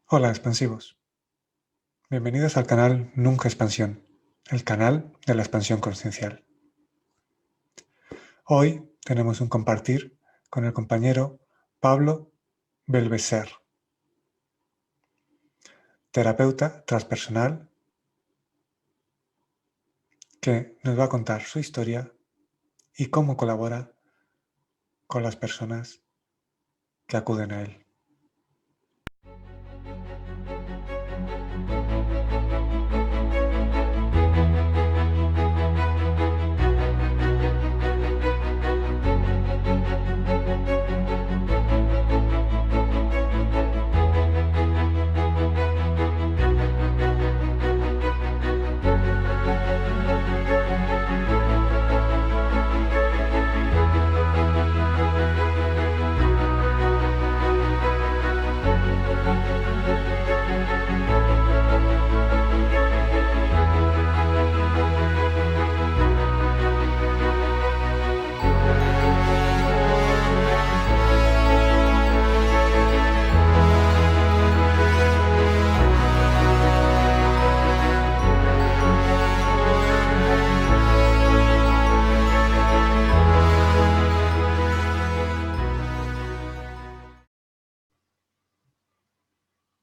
Hola, expansivos. Bienvenidos al canal Nunca Expansión, el canal de la expansión consciencial. Hoy tenemos un compartir con el compañero Pablo Belveser, terapeuta transpersonal, que nos va a contar su historia y cómo colabora con las personas que acuden a él.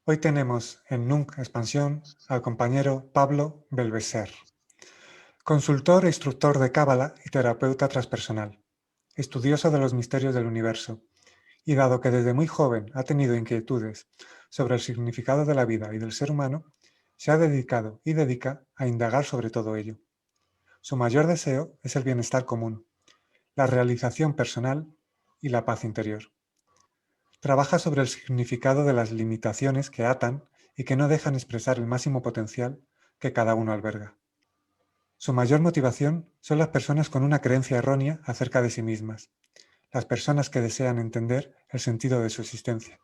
Hoy tenemos en Nunca Expansión al compañero Pablo Belveser, consultor e instructor de Cábala y terapeuta transpersonal, estudioso de los misterios del universo, y dado que desde muy joven ha tenido inquietudes sobre el significado de la vida y del ser humano, se ha dedicado y dedica a indagar sobre todo ello. Su mayor deseo es el bienestar común, la realización personal y la paz interior. Trabaja sobre el significado de las limitaciones que atan y que no dejan expresar el máximo potencial que cada uno alberga. Su mayor motivación son las personas con una creencia errónea acerca de sí mismas, las personas que desean entender el sentido de su existencia,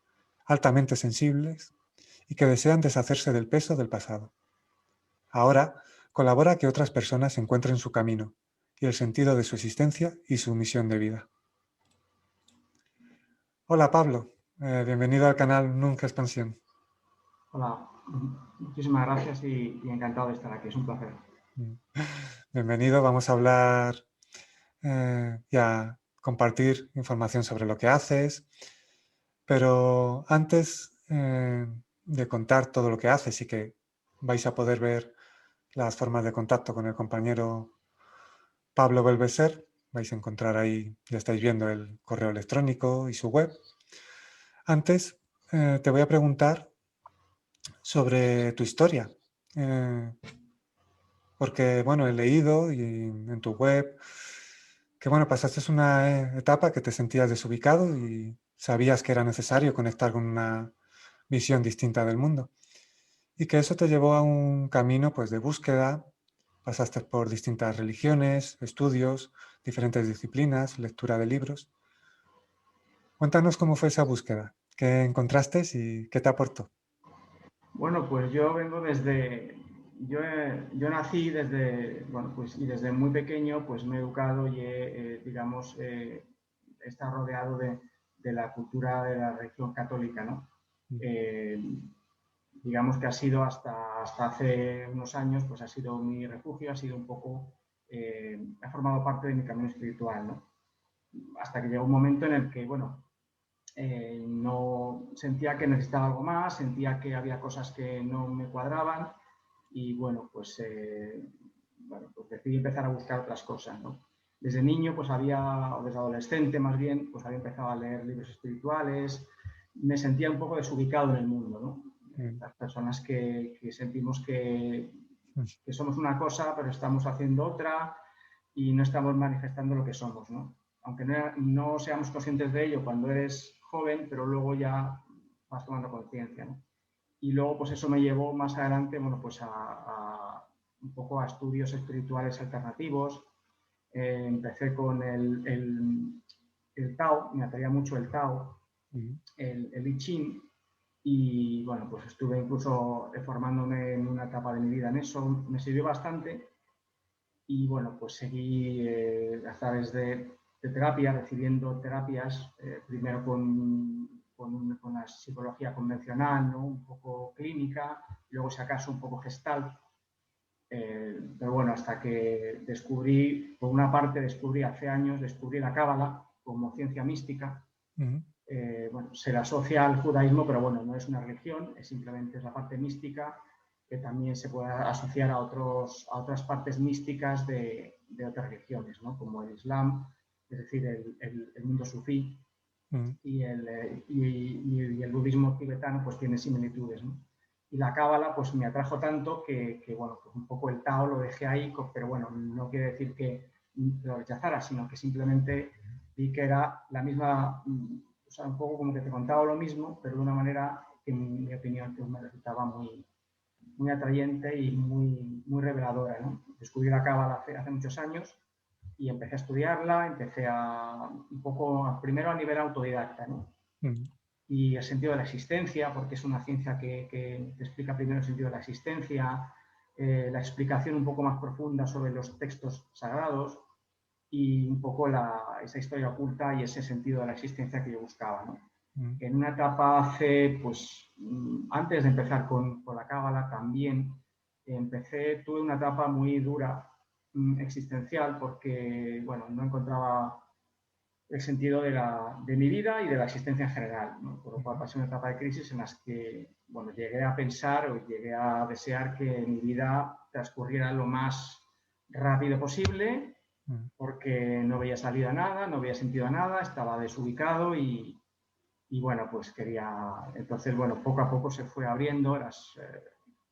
altamente sensibles y que desean deshacerse del peso del pasado. Ahora colabora a que otras personas encuentren su camino y el sentido de su existencia y su misión de vida. Hola Pablo, bienvenido al canal Nunca Expansión. Hola, muchísimas gracias y encantado de estar aquí, es un placer. Bienvenido, vamos a hablar y a compartir información sobre lo que haces, pero antes de contar todo lo que haces y que vais a poder ver las formas de contacto con el compañero Pablo Belveser, vais a encontrar ahí, ya estáis viendo el correo electrónico y su web. Antes te voy a preguntar sobre tu historia, eh, porque bueno, he leído y en tu web que bueno, pasaste una etapa que te sentías desubicado y sabías que era necesario conectar con una visión distinta del mundo y que eso te llevó a un camino pues de búsqueda, pasaste por distintas religiones, estudios, diferentes disciplinas, lectura de libros. Cuéntanos cómo fue esa búsqueda, qué encontraste y qué te aportó. Bueno, pues yo vengo desde, yo nací desde, bueno, pues y desde muy pequeño pues me he educado y digamos, he estado rodeado de la cultura de la religión católica, ¿no? Mm, Eh, digamos que ha sido hasta hace unos años, pues ha sido mi refugio, ha sido un poco, ha formado parte de mi camino espiritual, ¿no? Hasta que llegó un momento en el que, bueno, no sentía que necesitaba algo más, sentía que había cosas que no me cuadraban y bueno, pues decidí empezar a buscar otras cosas, ¿no? Desde niño, pues o desde adolescente más bien, pues había empezado a leer libros espirituales, me sentía un poco desubicado en el mundo, ¿no? mm, Las personas que sentimos mm, que somos una cosa, pero estamos haciendo otra y no estamos manifestando lo que somos, ¿no? Aunque no seamos conscientes de ello cuando eres joven, pero luego ya vas tomando conciencia, ¿no? Y luego, pues eso me llevó más adelante, bueno, pues a un poco a estudios espirituales alternativos. Empecé con el Tao, me atraía mucho el Tao, mm, el I Ching, y bueno, pues estuve incluso formándome en una etapa de mi vida en eso, me sirvió bastante y bueno, pues seguí a través de terapia, recibiendo terapias, primero con la psicología convencional, ¿no? Un poco clínica, luego si acaso un poco gestal. Pero bueno, hasta que descubrí, por una parte hace años, descubrí la Cábala como ciencia mística. Bueno, se le asocia al judaísmo, pero bueno, no es una religión, simplemente es la parte mística que también se puede asociar a otras partes místicas de otras religiones, ¿no? Como el Islam, es decir, el mundo sufí, y el budismo tibetano pues tiene similitudes, ¿no? Y la Cábala pues me atrajo tanto que bueno, pues un poco el Tao lo dejé ahí, pero bueno, no quiere decir que lo rechazara, sino que simplemente vi que era la misma, o sea, un poco como que te contaba lo mismo, pero de una manera que en mi opinión pues, me resultaba muy, muy atrayente y muy reveladora, ¿no? Descubrí la Cábala hace muchos años y empecé a estudiarla, un poco, primero a nivel autodidacta, ¿no? Y el sentido de la existencia, porque es una ciencia que te explica primero el sentido de la existencia, la explicación un poco más profunda sobre los textos sagrados y un poco esa historia oculta y ese sentido de la existencia que yo buscaba, ¿no? En una etapa pues, antes de empezar con la Cábala también, tuve una etapa muy dura existencial porque, bueno, no encontraba el sentido de mi vida y de la existencia en general, ¿no? Por lo cual pasé una etapa de crisis en las que, bueno, llegué a pensar o llegué a desear que mi vida transcurriera lo más rápido posible porque no veía salida a nada, no veía sentido a nada, estaba desubicado y bueno, pues entonces, bueno, poco a poco se fue abriendo,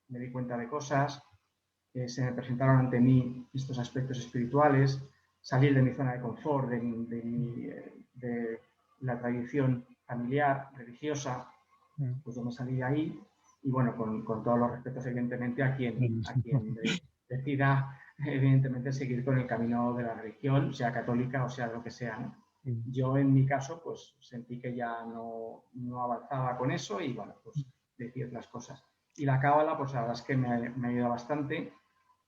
me di cuenta de cosas, se me presentaron ante mí estos aspectos espirituales, salir de mi zona de confort, de la tradición familiar, religiosa, pues yo me salí de ahí y bueno, con todos los respetos evidentemente a quien decida evidentemente seguir con el camino de la religión, sea católica o sea lo que sea, ¿no? Yo en mi caso pues sentí que ya no avanzaba con eso y bueno, pues decidí otras cosas. Y la Cábala pues la verdad es que me ha ayudado bastante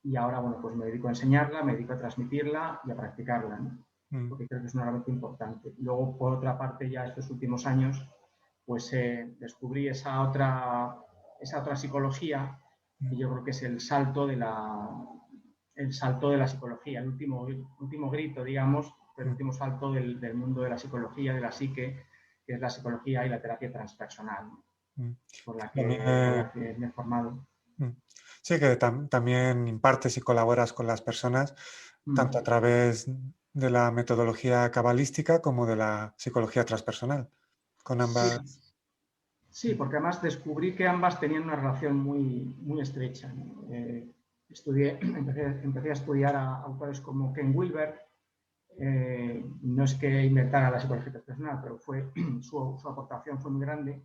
y ahora bueno pues me dedico a enseñarla, me dedico a transmitirla y a practicarla, ¿no? Porque creo que es una herramienta importante. Luego por otra parte ya estos últimos años pues descubrí esa otra psicología y yo creo que es el salto de la psicología, el último grito, digamos, el último salto del mundo de la psicología, de la psique, que es la psicología y la terapia transpersonal, ¿no? por la que me he formado. Sí, que también impartes y colaboras con las personas, tanto a través de la metodología cabalística como de la psicología transpersonal, con ambas. Sí, porque además descubrí que ambas tenían una relación muy estrecha, ¿no? Empecé a estudiar a autores como Ken Wilber. No es que inventara la psicología transpersonal, pero su aportación fue muy grande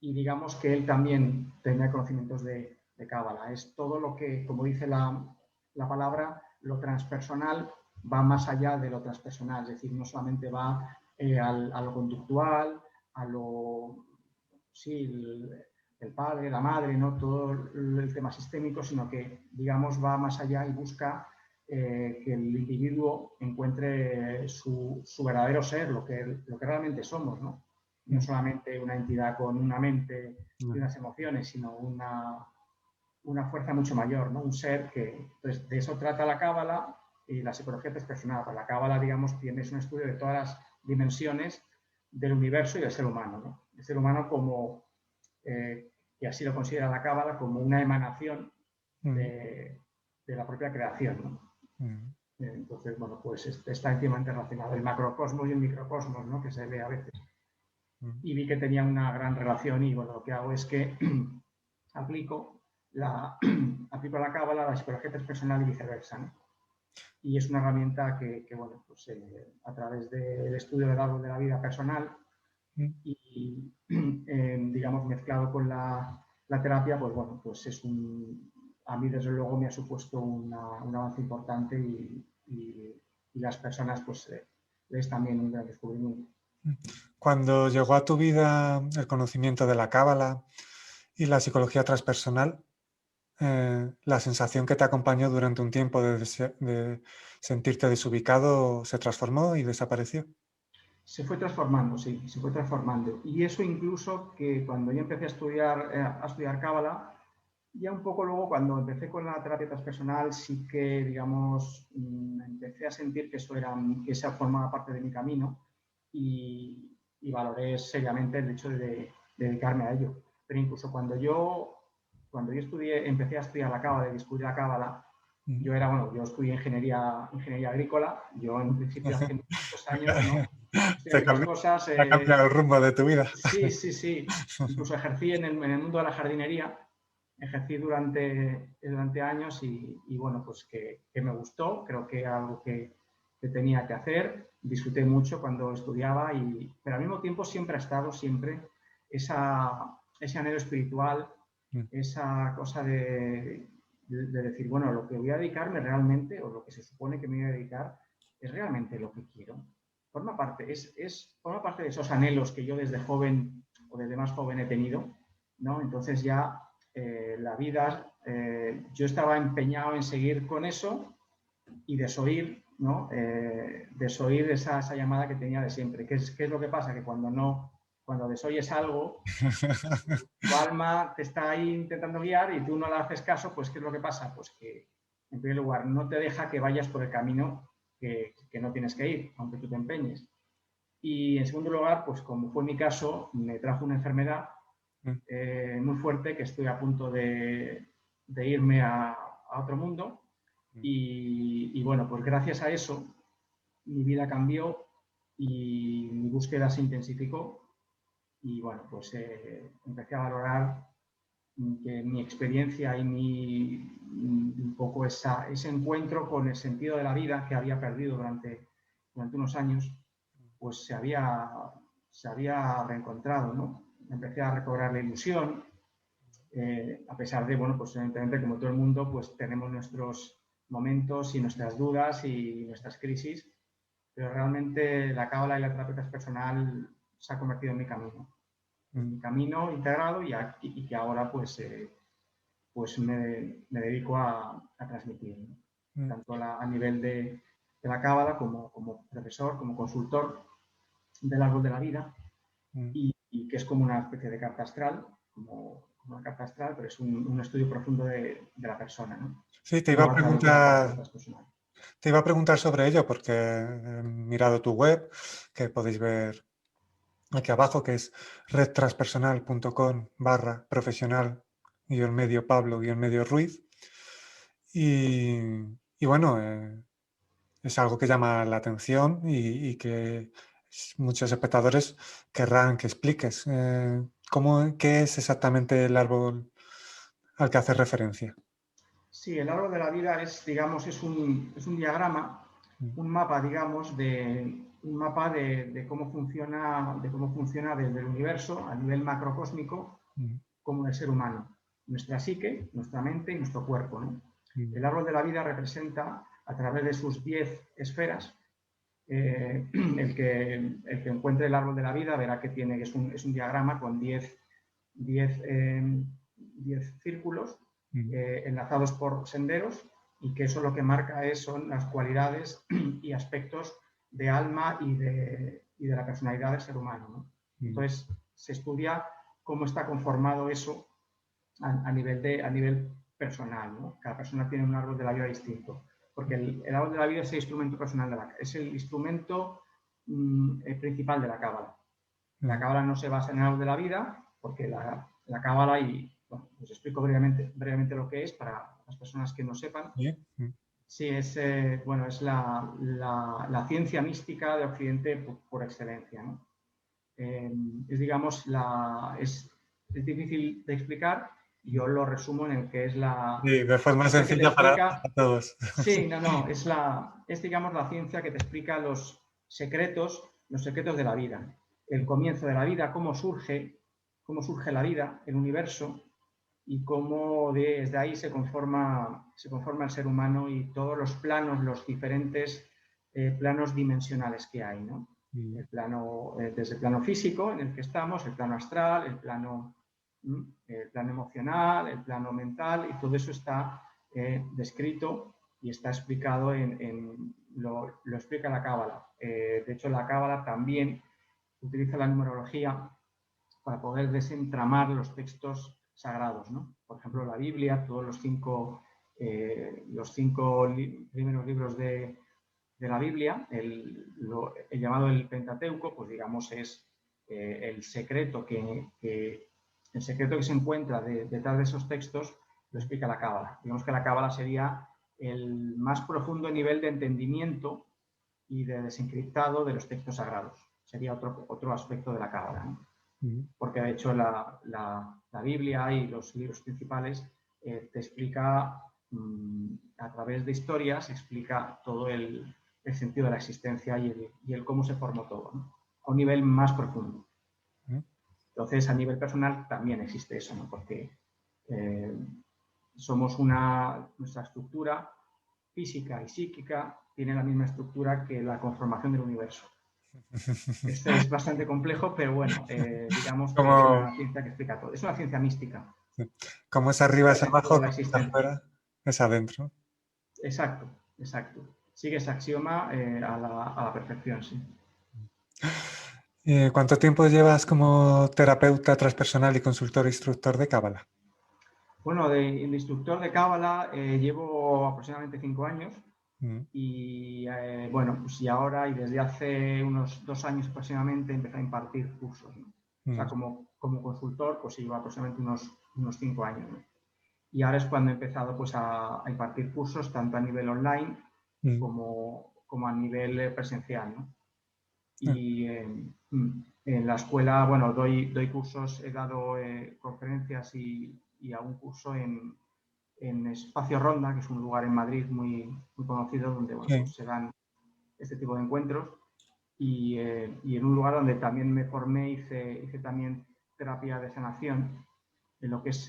y digamos que él también tenía conocimientos de Cábala. Es todo lo que, como dice la palabra, lo transpersonal va más allá de lo transpersonal, es decir, no solamente va a lo conductual, a lo, sí, el padre, la madre, no todo el tema sistémico, sino que, digamos, va más allá y busca que el individuo encuentre su verdadero ser, lo que realmente somos, ¿no? No solamente una entidad con una mente y unas emociones, sino una fuerza mucho mayor, ¿no? Un ser que, pues, de eso trata la Cábala y la psicología transpersonal. Pues la Cábala, digamos, es un estudio de todas las dimensiones del universo y del ser humano, ¿no? El ser humano como, y así lo considera la Cábala, como una emanación de la propia creación, ¿no? Entonces, bueno, pues está íntimamente relacionado el macrocosmos y el microcosmos, ¿no? Que se ve a veces. Y vi que tenía una gran relación y, bueno, lo que hago es que aplico la Cábala a la psicología transpersonal y viceversa, ¿no? Y es una herramienta que bueno, pues a través del estudio del árbol de la vida personal y, digamos, mezclado con la terapia, pues bueno, pues a mí desde luego me ha supuesto un avance importante y las personas pues es también un gran descubrimiento. Cuando llegó a tu vida el conocimiento de la Cábala y la psicología transpersonal, la sensación que te acompañó durante un tiempo de sentirte desubicado se transformó y desapareció. Se fue transformando, sí, se fue transformando. Y eso incluso que cuando yo empecé a estudiar Cábala, ya un poco luego cuando empecé con la terapia transpersonal, sí que, digamos, empecé a sentir que que esa formaba parte de mi camino y valoré seriamente el hecho de dedicarme a ello. Pero incluso cuando yo empecé a estudiar la Cábala y descubrí la Cábala, yo estudié ingeniería agrícola, yo en principio hace muchos años, ¿no? Estudié muchas cosas. Ha cambiado el rumbo de tu vida. Sí, sí, sí. Incluso ejercí en el mundo de la jardinería, ejercí durante años y bueno, pues que me gustó, creo que era algo que tenía que hacer, disfruté mucho cuando estudiaba, pero al mismo tiempo siempre ha estado ese anhelo espiritual, esa cosa de decir, bueno, lo que voy a dedicarme realmente, o lo que se supone que me voy a dedicar, es realmente lo que quiero. Forma parte de esos anhelos que yo desde joven o desde más joven he tenido, ¿no? Entonces ya la vida, yo estaba empeñado en seguir con eso y desoír, ¿no? Desoír esa llamada que tenía de siempre. ¿Qué es lo que pasa? Que cuando desoyes algo, tu alma te está ahí intentando guiar y tú no le haces caso, pues ¿qué es lo que pasa? Pues que, en primer lugar, no te deja que vayas por el camino que no tienes que ir, aunque tú te empeñes. Y en segundo lugar, pues como fue mi caso, me trajo una enfermedad muy fuerte que estoy a punto de irme a otro mundo. Y bueno, pues gracias a eso mi vida cambió y mi búsqueda se intensificó. Y bueno, pues empecé a valorar que mi experiencia y un poco ese encuentro con el sentido de la vida que había perdido durante unos años, pues se había reencontrado, ¿no? Empecé a recobrar la ilusión, a pesar de, bueno, pues evidentemente como todo el mundo, pues tenemos nuestros momentos y nuestras dudas y nuestras crisis, pero realmente la cábala y la terapia transpersonal se ha convertido en mi camino integrado y que ahora pues me dedico a transmitir, ¿no? Tanto a nivel de la cábala como profesor, como consultor del árbol de la vida y que es como una especie de carta astral, como una carta astral, pero es un estudio profundo de la persona, ¿no? Sí, Luego a través de la terapia transpersonal. te iba a preguntar sobre ello porque he mirado tu web, que podéis ver aquí abajo, que es redtranspersonal.com/profesional Pablo-Ruiz. Y bueno, es algo que llama la atención y que muchos espectadores querrán que expliques. ¿Qué es exactamente el árbol al que haces referencia? Sí, el árbol de la vida digamos, es un diagrama, un mapa, digamos, de cómo funciona desde el universo a nivel macrocósmico como el ser humano, nuestra psique, nuestra mente y nuestro cuerpo, ¿no? El árbol de la vida representa, a través de sus 10 esferas, el que encuentre el árbol de la vida verá que es un diagrama con 10 círculos enlazados por senderos y que eso lo que marca son las cualidades y aspectos de alma y de la personalidad del ser humano, ¿no? Entonces se estudia cómo está conformado eso a nivel personal, ¿no? Cada persona tiene un árbol de la vida distinto, porque el árbol de la vida es el instrumento personal es el instrumento principal de la cábala. La cábala no se basa en el árbol de la vida, porque la cábala, y bueno, os explico brevemente lo que es para las personas que no sepan. Sí, es la ciencia mística de Occidente por excelencia, ¿no? Digamos, es difícil de explicar. Yo lo resumo en el que es la Sí, de forma ciencia que te sencilla para explica. todos. Sí, no, digamos la ciencia que te explica los secretos de la vida. El comienzo de la vida, cómo surge la vida, el universo, y cómo desde ahí se conforma el ser humano y todos los planos, los diferentes planos dimensionales que hay, ¿no? Desde el plano físico en el que estamos, el plano astral, el plano emocional, el plano mental, y todo eso está descrito y está explicado en lo explica la Cábala. De hecho, la Cábala también utiliza la numerología para poder desentramar los textos sagrados, ¿no? Por ejemplo, la Biblia, todos los cinco primeros libros de la Biblia, el llamado el Pentateuco, pues digamos es el secreto que se encuentra detrás de esos textos, lo explica la Cábala. Digamos que la Cábala sería el más profundo nivel de entendimiento y de desencriptado de los textos sagrados. Sería otro aspecto de la Cábala, ¿no? Porque de hecho la Biblia y los libros principales te explica, a través de historias, explica todo el sentido de la existencia y el cómo se formó todo, ¿no? A un nivel más profundo. Entonces, a nivel personal también existe eso, ¿no? Porque nuestra estructura física y psíquica tiene la misma estructura que la conformación del universo. Esto es bastante complejo, pero bueno, digamos que es una ciencia que explica todo. Es una ciencia mística. Como es arriba es abajo, como es afuera es adentro. Exacto, exacto. Sigue ese axioma a la perfección, sí. ¿Cuánto tiempo llevas como terapeuta transpersonal y consultor e instructor de Cábala? Bueno, de instructor de Cábala llevo aproximadamente 5 años. Y bueno, pues y ahora y desde hace unos 2 años aproximadamente empecé a impartir cursos, ¿no? O sea, como consultor, pues llevo aproximadamente unos 5 años, ¿no? Y ahora es cuando he empezado pues a impartir cursos tanto a nivel online como a nivel presencial, ¿no? Y en la escuela, bueno, doy cursos, he dado conferencias y hago un curso en Espacio Ronda, que es un lugar en Madrid muy conocido donde bueno, pues se dan este tipo de encuentros. Y en un lugar donde también me formé, hice también terapia de sanación, en lo que es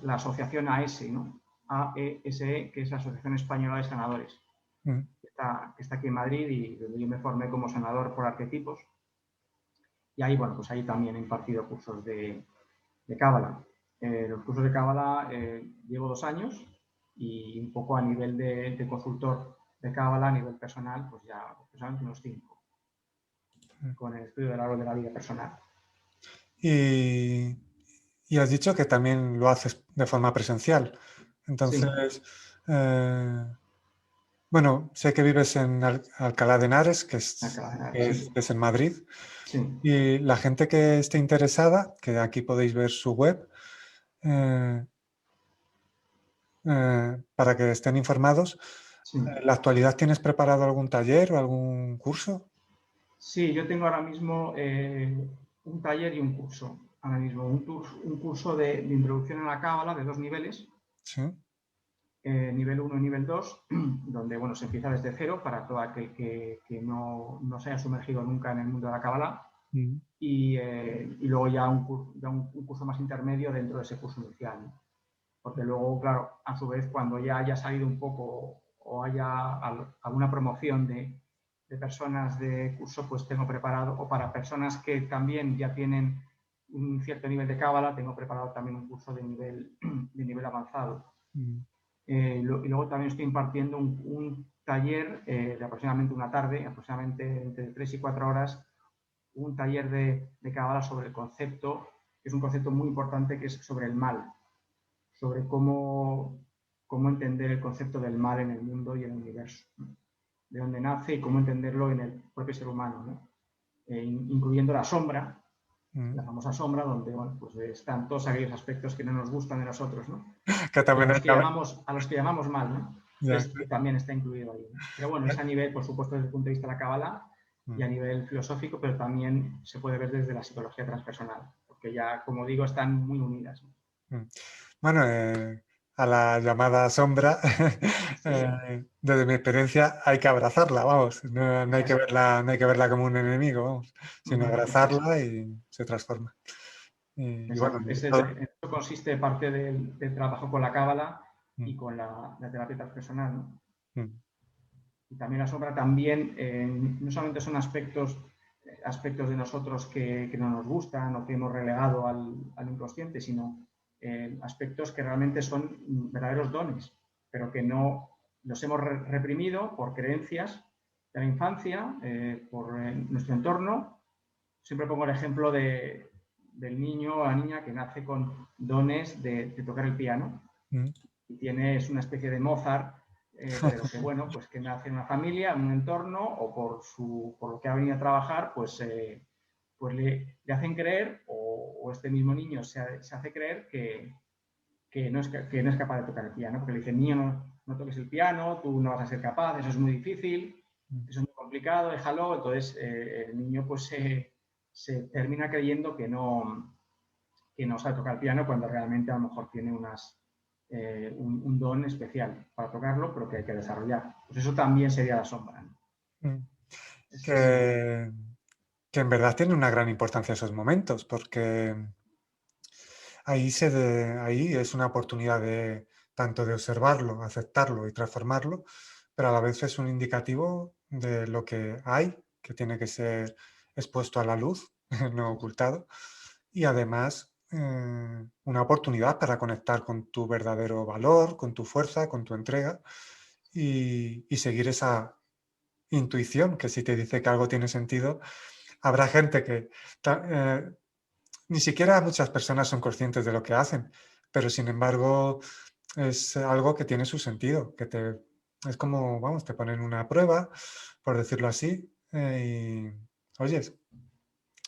la asociación AESE, ¿no? AESE, que es la Asociación Española de Sanadores, que está aquí en Madrid y donde yo me formé como sanador por arquetipos. Y ahí, bueno, pues ahí también he impartido cursos de Cábala. Los cursos de Cábala llevo 2 años y un poco a nivel de consultor de Cábala, a nivel personal, pues ya aproximadamente unos 5, con el estudio del árbol de la vida personal. Y has dicho que también lo haces de forma presencial. Entonces, sí. Bueno, sé que vives en Alcalá de Henares, que es en Madrid. Sí. Y la gente que esté interesada, que aquí podéis ver su web, para que estén informados. Sí. ¿En la actualidad tienes preparado algún taller o algún curso? Sí, yo tengo ahora mismo un taller y un curso. Ahora mismo un curso de introducción a la Cábala de 2 niveles. Sí. Nivel 1 y nivel 2, donde bueno, se empieza desde cero para todo aquel que no se haya sumergido nunca en el mundo de la Cábala. Y luego ya un curso más intermedio dentro de ese curso inicial. Porque luego, claro, a su vez, cuando ya haya salido un poco o haya alguna promoción de personas de curso, pues tengo preparado, o para personas que también ya tienen un cierto nivel de Cábala, tengo preparado también un curso de nivel avanzado. Y luego también estoy impartiendo un taller de aproximadamente una tarde, aproximadamente entre 3 y 4 horas, un taller de Cábala sobre el concepto, que es un concepto muy importante, que es sobre el mal, sobre cómo entender el concepto del mal en el mundo y en el universo, ¿no? De dónde nace y cómo entenderlo en el propio ser humano, ¿no? Incluyendo la sombra, la famosa sombra, donde bueno, pues están todos aquellos aspectos que no nos gustan de nosotros, ¿no? Que también a los que llamamos mal, ¿no? Que también está incluido ahí, ¿no? Pero bueno, es a nivel, por supuesto, desde el punto de vista de la Cábala y a nivel filosófico, pero también se puede ver desde la psicología transpersonal, porque ya, como digo, están muy unidas, ¿no? Bueno, a la llamada sombra, desde mi experiencia, hay que abrazarla, vamos. No hay que verla como un enemigo, vamos, sino abrazarla y se transforma. Y bueno, en esto consiste parte del trabajo con la Cábala y con la terapia transpersonal, ¿no? Y también la sombra también, no solamente son aspectos de nosotros que no nos gustan o que hemos relegado al inconsciente, sino aspectos que realmente son verdaderos dones, pero que no los hemos reprimido por creencias de la infancia, por nuestro entorno. Siempre pongo el ejemplo del niño o la niña que nace con dones de tocar el piano y es una especie de Mozart, pero que bueno, pues que nace en una familia, en un entorno o por lo que ha venido a trabajar, pues le hacen creer o este mismo niño se hace creer que no es capaz de tocar el piano, porque le dicen, niño, no toques el piano, tú no vas a ser capaz, eso es muy difícil, eso es muy complicado, déjalo. Entonces el niño pues se termina creyendo que no sabe tocar el piano cuando realmente a lo mejor tiene un don especial para tocarlo, pero que hay que desarrollar. Pues eso también sería la sombra, ¿no? Que, que en verdad tiene una gran importancia esos momentos, porque ahí es una oportunidad tanto de observarlo, aceptarlo y transformarlo, pero a la vez es un indicativo de lo que hay, que tiene que ser expuesto a la luz, no ocultado, y además una oportunidad para conectar con tu verdadero valor, con tu fuerza, con tu entrega y seguir esa intuición que si te dice que algo tiene sentido, habrá gente que ni siquiera muchas personas son conscientes de lo que hacen, pero sin embargo es algo que tiene su sentido, es como, vamos, te ponen una prueba, por decirlo así, y oyes,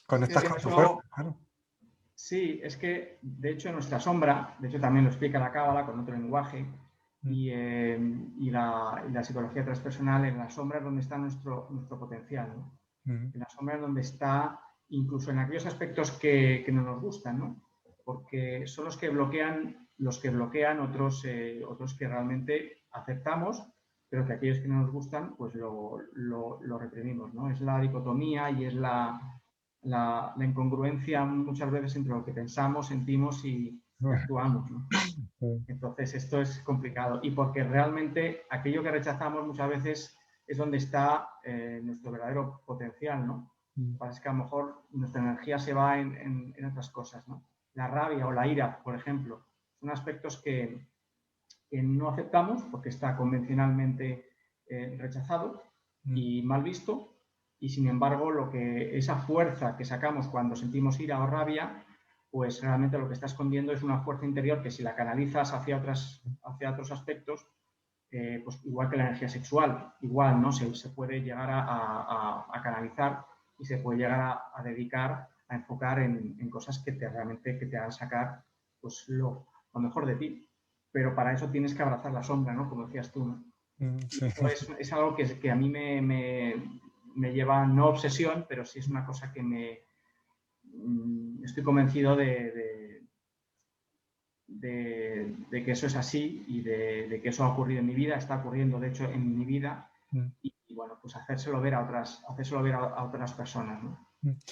conectas con tu fuerza, claro. Sí, es que de hecho nuestra sombra, de hecho también lo explica la Cábala con otro lenguaje, y la psicología transpersonal, en la sombra es donde está nuestro potencial, ¿no? En la sombra es donde está incluso en aquellos aspectos que no nos gustan, ¿no? Porque son los que bloquean otros que realmente aceptamos, pero que aquellos que no nos gustan, pues lo reprimimos, ¿no? Es la dicotomía y es la incongruencia muchas veces entre lo que pensamos, sentimos y actuamos, ¿no? Entonces esto es complicado y porque realmente aquello que rechazamos muchas veces es donde está nuestro verdadero potencial, ¿no? Lo que pasa es que a lo mejor nuestra energía se va en otras cosas, ¿no? La rabia o la ira, por ejemplo, son aspectos que no aceptamos porque está convencionalmente rechazado y mal visto, y sin embargo esa fuerza que sacamos cuando sentimos ira o rabia, pues realmente lo que está escondiendo es una fuerza interior que si la canalizas hacia otros aspectos, pues igual que la energía sexual, igual, ¿no? Se puede llegar a canalizar y se puede llegar a dedicar, a enfocar en cosas que realmente te hagan sacar pues lo mejor de ti. Pero para eso tienes que abrazar la sombra, ¿no? Como decías tú, ¿no? Sí. Es algo que a mí me lleva, no obsesión, pero sí es una cosa que estoy convencido de que eso es así y de que eso ha ocurrido en mi vida, está ocurriendo de hecho en mi vida, y bueno, pues hacérselo ver a otras personas, ¿no?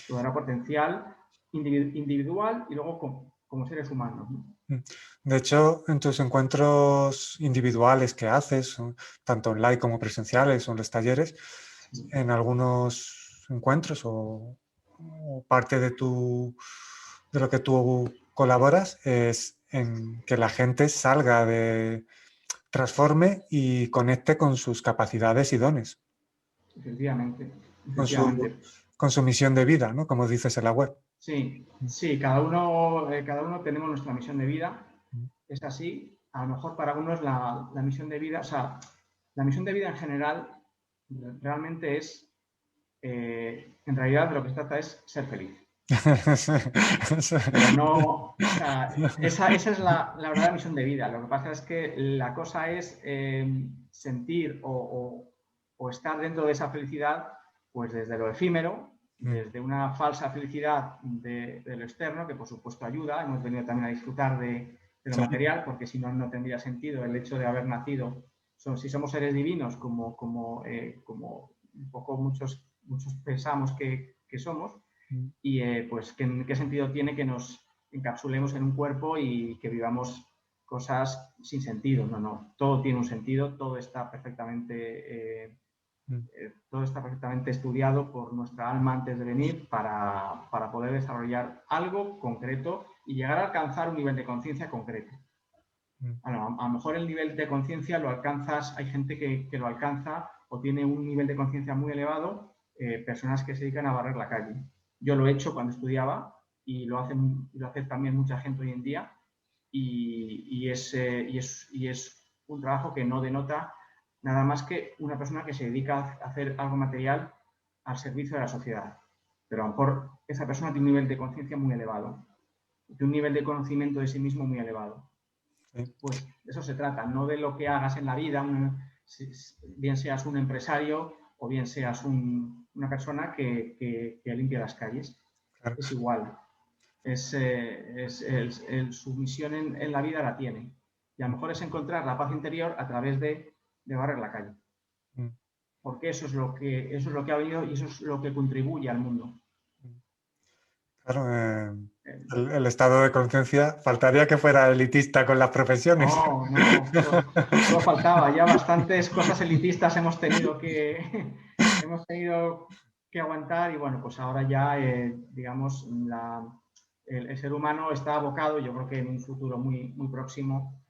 Tu verdadero potencial individual y luego como seres humanos, ¿no? De hecho, en tus encuentros individuales que haces, tanto online como presenciales o en los talleres, en algunos encuentros o parte de lo que tú colaboras es en que la gente transforme y conecte con sus capacidades y dones. Efectivamente. Con su misión de vida, ¿no? Como dices en la web. Sí, cada uno tenemos nuestra misión de vida, es así. A lo mejor para unos la misión de vida, o sea, la misión de vida en general realmente es, en realidad de lo que se trata es ser feliz. Pero no, o sea, esa es la verdadera misión de vida. Lo que pasa es que la cosa es sentir o estar dentro de esa felicidad, pues desde lo efímero, desde una falsa felicidad de lo externo, que por supuesto ayuda. Hemos venido también a disfrutar de lo material, porque si no, no tendría sentido el hecho de haber nacido. Si somos seres divinos, como un poco muchos pensamos que somos, y pues ¿qué sentido tiene que nos encapsulemos en un cuerpo y que vivamos cosas sin sentido? No, todo tiene un sentido, todo está perfectamente estudiado por nuestra alma antes de venir para poder desarrollar algo concreto y llegar a alcanzar un nivel de conciencia concreto. A lo mejor el nivel de conciencia lo alcanzas, hay gente que lo alcanza o tiene un nivel de conciencia muy elevado, personas que se dedican a barrer la calle. Yo lo he hecho cuando estudiaba y lo hace también mucha gente hoy en día y es un trabajo que no denota nada más que una persona que se dedica a hacer algo material al servicio de la sociedad. Pero a lo mejor esa persona tiene un nivel de conciencia muy elevado, tiene un nivel de conocimiento de sí mismo muy elevado. Sí. Pues de eso se trata, no de lo que hagas en la vida, bien seas un empresario o bien seas una persona que limpia las calles. Claro. Es igual. Su misión en la vida la tiene. Y a lo mejor es encontrar la paz interior a través de barrer la calle. Porque eso es lo que ha venido y eso es lo que contribuye al mundo. Claro, el estado de conciencia, faltaría que fuera elitista con las profesiones. No, solo faltaba. Ya bastantes cosas elitistas hemos tenido que aguantar y bueno, pues ahora ya, digamos, el ser humano está abocado, yo creo que en un futuro muy, muy próximo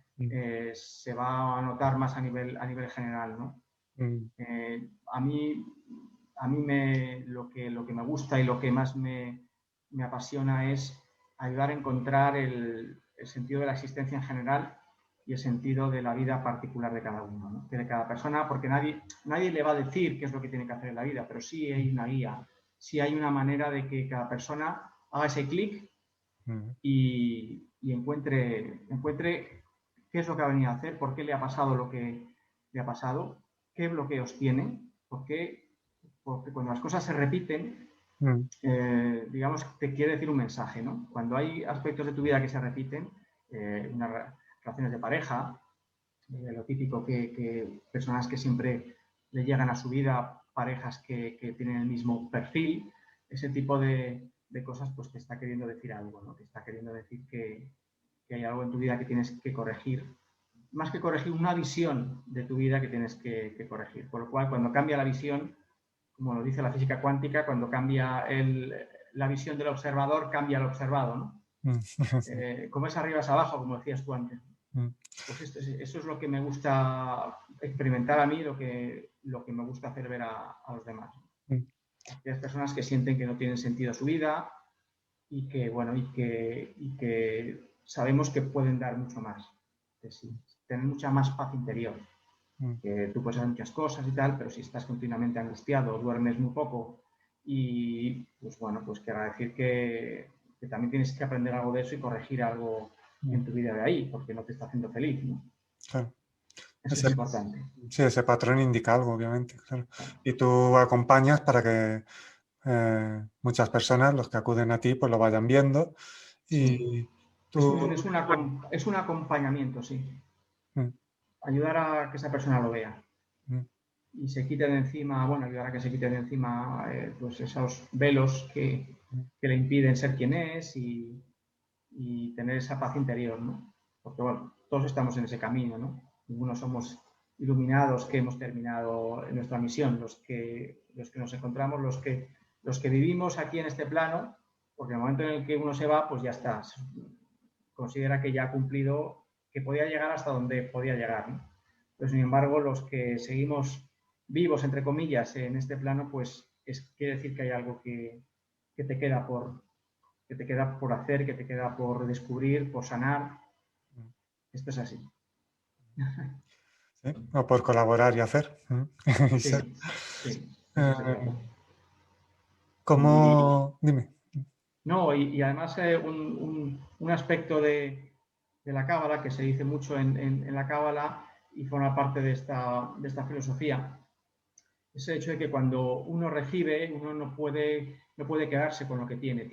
se va a notar más a nivel general, ¿no? A mí lo que me gusta y lo que más me apasiona es ayudar a encontrar el sentido de la existencia en general y el sentido de la vida particular de cada uno, ¿no? De cada persona, porque nadie le va a decir qué es lo que tiene que hacer en la vida, pero sí hay una guía, sí hay una manera de que cada persona haga ese clic y encuentre qué es lo que ha venido a hacer, por qué le ha pasado lo que le ha pasado, qué bloqueos tiene, porque cuando las cosas se repiten, digamos, te quiere decir un mensaje, ¿no? Cuando hay aspectos de tu vida que se repiten, unas relaciones de pareja, lo típico que personas que siempre le llegan a su vida, parejas que tienen el mismo perfil, ese tipo de cosas, pues te está queriendo decir algo, ¿no? Te está queriendo decir que hay algo en tu vida que tienes que corregir. Más que corregir, una visión de tu vida que tienes que corregir. Por lo cual, cuando cambia la visión, como lo dice la física cuántica, cuando cambia la visión del observador, cambia el observado, ¿no? Como es arriba es abajo, como decías tú antes. Pues eso es lo que me gusta experimentar a mí, lo que me gusta hacer ver a los demás. Aquellas personas que sienten que no tienen sentido su vida y que, bueno, y que sabemos que pueden dar mucho más de sí, tener mucha más paz interior. Que tú puedes hacer muchas cosas y tal, pero si estás continuamente angustiado, duermes muy poco y, pues bueno, pues querrá decir que también tienes que aprender algo de eso y corregir algo en tu vida de ahí, porque no te está haciendo feliz, ¿no? Claro. Eso es importante. Sí, ese patrón indica algo, obviamente, claro. Y tú acompañas para que muchas personas, los que acuden a ti, pues lo vayan viendo. Y tú... Es un acompañamiento, sí. Ayudar a que esa persona lo vea. Y se quite de encima, bueno, ayudar a que se quite de encima pues esos velos que le impiden ser quien es y tener esa paz interior, ¿no? Porque, bueno, todos estamos en ese camino, ¿no? Ninguno somos iluminados que hemos terminado nuestra misión, los que nos encontramos, los que vivimos aquí en este plano, porque en el momento en el que uno se va, pues ya está, considera que ya ha cumplido, que podía llegar hasta donde podía llegar, ¿no? Pero sin embargo, los que seguimos vivos, entre comillas, en este plano, pues quiere decir que hay algo que te queda por hacer, que te queda por descubrir, por sanar. Esto es así. ¿Sí? O por colaborar y hacer. Sí. ¿Cómo? Dime. No, y además un aspecto de la Cábala que se dice mucho en la Cábala y forma parte de esta filosofía, es el hecho de que cuando uno recibe, uno no puede quedarse con lo que tiene.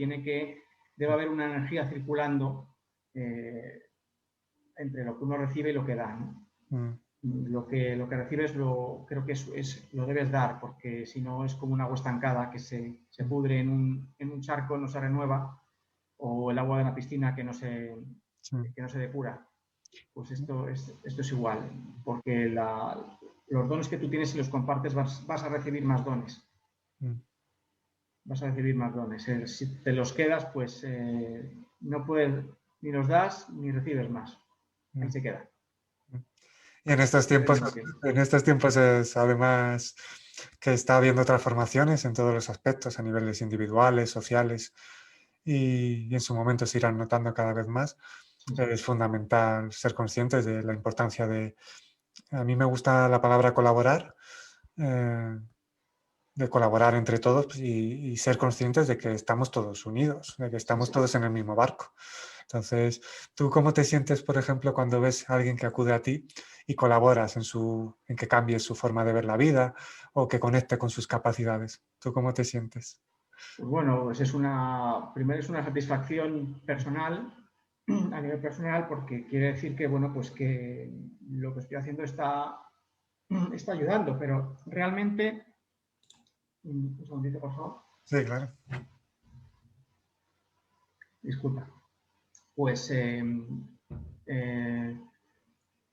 Debe haber una energía circulando entre lo que uno recibe y lo que da, ¿no? Lo que recibes creo que lo debes dar, porque si no es como un agua estancada que se pudre en un charco, no se renueva, o el agua de la piscina que no se depura. Pues esto es igual, porque los dones que tú tienes, si los compartes, vas a recibir más dones. Vas a recibir más dones. Si te los quedas, pues no puedes, ni los das, ni recibes más. ahí se queda. Y en estos tiempos es además que está habiendo transformaciones en todos los aspectos, a niveles individuales, sociales, y en su momento se irán notando cada vez más. Sí. Es fundamental ser conscientes de la importancia de, a mí me gusta la palabra colaborar, de colaborar entre todos pues, y ser conscientes de que estamos todos unidos, de que estamos todos en el mismo barco. Entonces, ¿tú cómo te sientes, por ejemplo, cuando ves a alguien que acude a ti y colaboras en que cambie su forma de ver la vida o que conecte con sus capacidades? ¿Tú cómo te sientes? Pues bueno, pues primero es una satisfacción personal, a nivel personal, porque quiere decir que, bueno, pues que lo que estoy haciendo está ayudando, pero realmente, un segundito, por favor, Sí, claro. disculpa, pues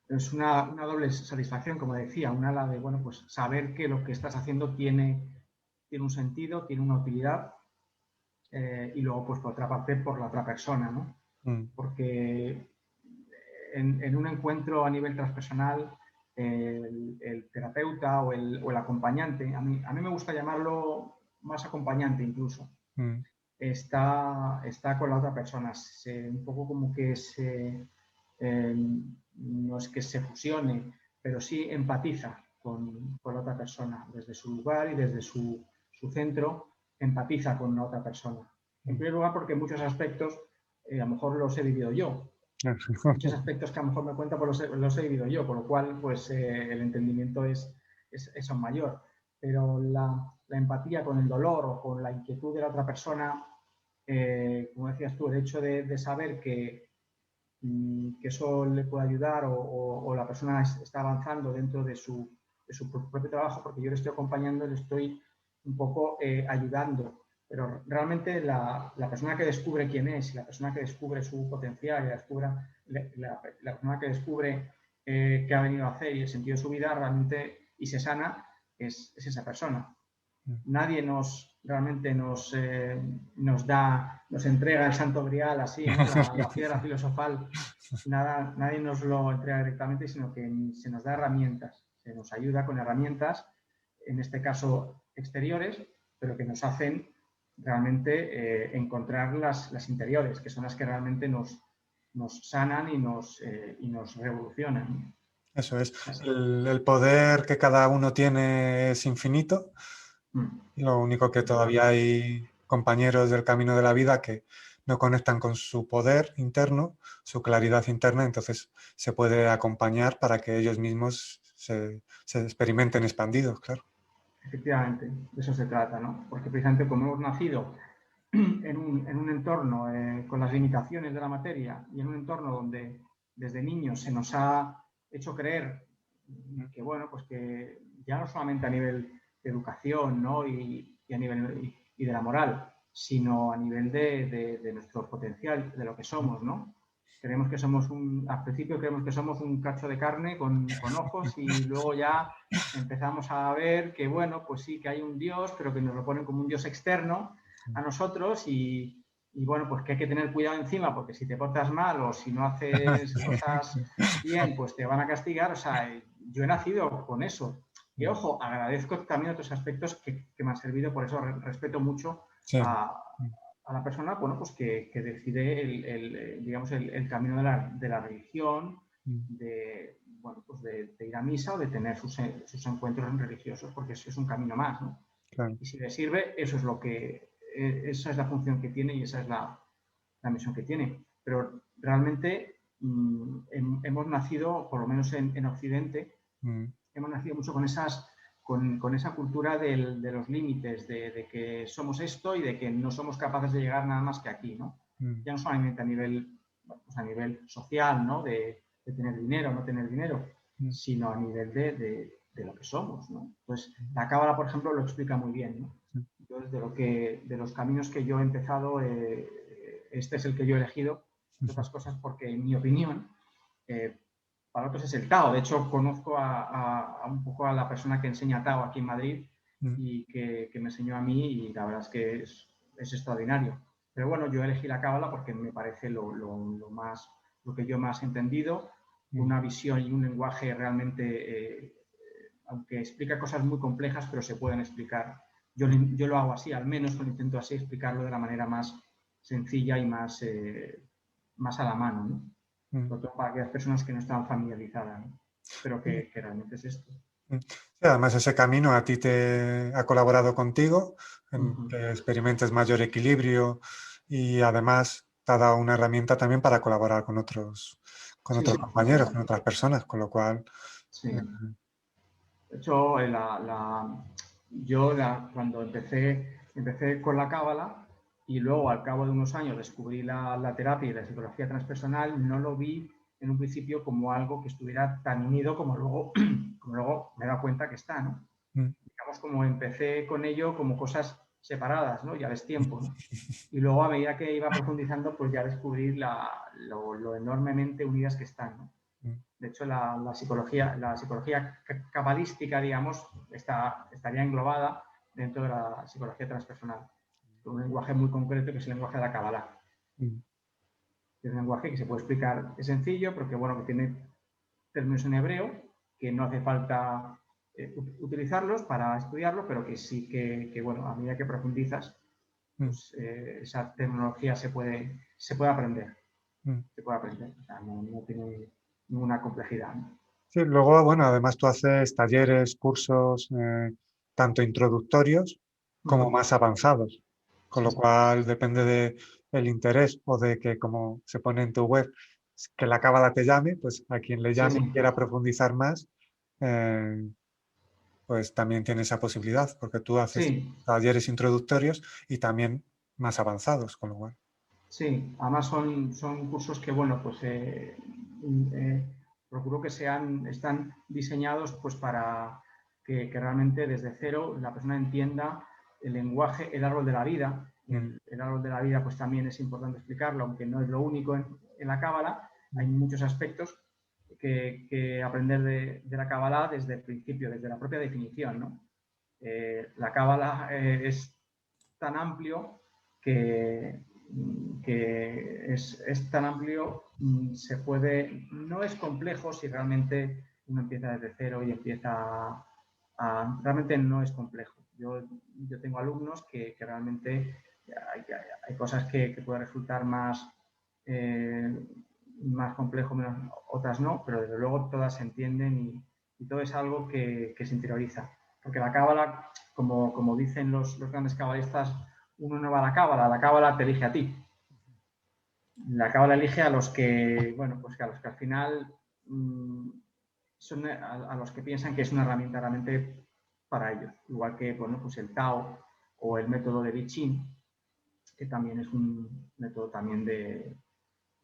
es una doble satisfacción, como decía, una la de, bueno, pues saber que lo que estás haciendo tiene un sentido, tiene una utilidad, y luego, pues por otra parte, por la otra persona, ¿no? Porque en un encuentro a nivel transpersonal, el terapeuta o el acompañante, a mí me gusta llamarlo más acompañante incluso, está con la otra persona, un poco como que no es que se fusione, pero sí empatiza con la otra persona, desde su lugar y desde su centro, empatiza con la otra persona. En primer lugar, porque en muchos aspectos a lo mejor los he vivido yo. Muchos aspectos que a lo mejor me cuenta pues los he vivido yo, con lo cual pues el entendimiento es aún mayor. Pero la empatía con el dolor o con la inquietud de la otra persona, como decías tú, el hecho de saber que eso le puede ayudar o la persona está avanzando dentro de su propio trabajo, porque yo le estoy acompañando, le estoy un poco ayudando. Pero realmente la persona que descubre quién es, la persona que descubre su potencial, la persona que descubre qué ha venido a hacer y el sentido de su vida realmente y se sana, es esa persona. Nadie realmente nos entrega el santo grial así, ¿no? La piedra filosofal. Nadie nos lo entrega directamente, sino que se nos da herramientas, se nos ayuda con herramientas, en este caso exteriores, pero que nos hacen realmente encontrar las interiores, que son las que realmente nos sanan y nos revolucionan. Eso es. El poder que cada uno tiene es infinito. Lo único que todavía hay compañeros del camino de la vida que no conectan con su poder interno, su claridad interna, entonces se puede acompañar para que ellos mismos se experimenten expandidos, claro. Efectivamente, de eso se trata, ¿no? Porque precisamente como hemos nacido en un entorno con las limitaciones de la materia y en un entorno donde desde niños se nos ha hecho creer que, bueno, pues que ya no solamente a nivel de educación, ¿no? y a nivel y de la moral, sino a nivel de nuestro potencial, de lo que somos, ¿no? Creemos que al principio creemos que somos un cacho de carne con ojos y luego ya empezamos a ver que, bueno, pues sí, que hay un Dios, pero que nos lo ponen como un Dios externo a nosotros y bueno, pues que hay que tener cuidado encima porque si te portas mal o si no haces cosas bien, pues te van a castigar. O sea, yo he nacido con eso. Y ojo, agradezco también otros aspectos que me han servido, por eso respeto mucho a la persona, bueno, pues que decide digamos, el camino de la religión, bueno, pues de ir a misa o de tener sus encuentros religiosos, porque eso es un camino más, ¿no? Claro. Y si le sirve, esa es la función que tiene y esa es la misión que tiene. Pero realmente hemos nacido, por lo menos en Occidente, hemos nacido mucho con esa cultura de los límites, de que somos esto y de que no somos capaces de llegar nada más que aquí, ¿no? Ya no solamente a nivel social, ¿no? De tener dinero o no tener dinero, sino a nivel de lo que somos, ¿no? Entonces, la Cábala, por ejemplo, lo explica muy bien, ¿no? Entonces, de los caminos que yo he empezado, este es el que yo he elegido, entre otras cosas porque, en mi opinión, para otros es el Tao. De hecho, conozco un poco a la persona que enseña Tao aquí en Madrid y que me enseñó a mí y la verdad es que es extraordinario. Pero bueno, yo elegí la Cábala porque me parece lo que yo más he entendido una visión y un lenguaje realmente, aunque explica cosas muy complejas, pero se pueden explicar. Yo lo hago así, al menos lo intento así, explicarlo de la manera más sencilla y más a la mano, ¿no? Sobre todo para aquellas personas que no están familiarizadas, ¿no? Pero que realmente es esto. Sí, además, ese camino a ti te ha colaborado contigo en que experimentes mayor equilibrio y además te ha dado una herramienta también para colaborar con otros Sí, compañeros, con otras personas, con lo cual... sí. De hecho, cuando empecé con la cábala y luego al cabo de unos años descubrí la terapia y la psicología transpersonal, no lo vi en un principio como algo que estuviera tan unido como luego, me he dado cuenta que está, ¿no? Digamos, como empecé con ello como cosas separadas, ¿no? Ya ves tiempo, ¿no? Y luego a medida que iba profundizando, pues ya descubrí lo enormemente unidas que están, ¿no? De hecho, la psicología cabalística, digamos, estaría englobada dentro de la psicología transpersonal, con un lenguaje muy concreto que es el lenguaje de la cábala. Es un lenguaje que se puede explicar, es sencillo, porque bueno, que tiene términos en hebreo, que no hace falta utilizarlos para estudiarlo, pero que sí que bueno, a medida que profundizas, pues esa terminología se puede aprender. Se puede aprender, o sea, no tiene ninguna complejidad, ¿no? Sí, luego, bueno, además tú haces talleres, cursos, tanto introductorios como más avanzados, con lo cual depende del interés o de que, como se pone en tu web, que la cábala te llame, pues a quien le llame y quiera profundizar más, pues también tiene esa posibilidad, porque tú haces talleres introductorios y también más avanzados, con lo cual. Sí, además son cursos que, bueno, pues procuro que están diseñados pues para que realmente desde cero la persona entienda el lenguaje, el árbol de la vida. El árbol de la vida pues también es importante explicarlo, aunque no es lo único en la cábala. Hay muchos aspectos que aprender de la cábala desde el principio, desde la propia definición, ¿no? La cábala es tan amplio que es tan amplio, no es complejo si realmente uno empieza desde cero y empieza realmente no es complejo. Yo tengo alumnos que realmente hay cosas que pueden resultar más complejo, otras no, pero desde luego todas se entienden y todo es algo que se interioriza. Porque la cábala, como dicen los grandes cabalistas, uno no va a la cábala te elige a ti. La cábala elige a los que, bueno, pues que a los que al final son a los que piensan que es una herramienta realmente para ellos. Igual que, bueno, pues el Tao o el método de Vichin, que también es un método también de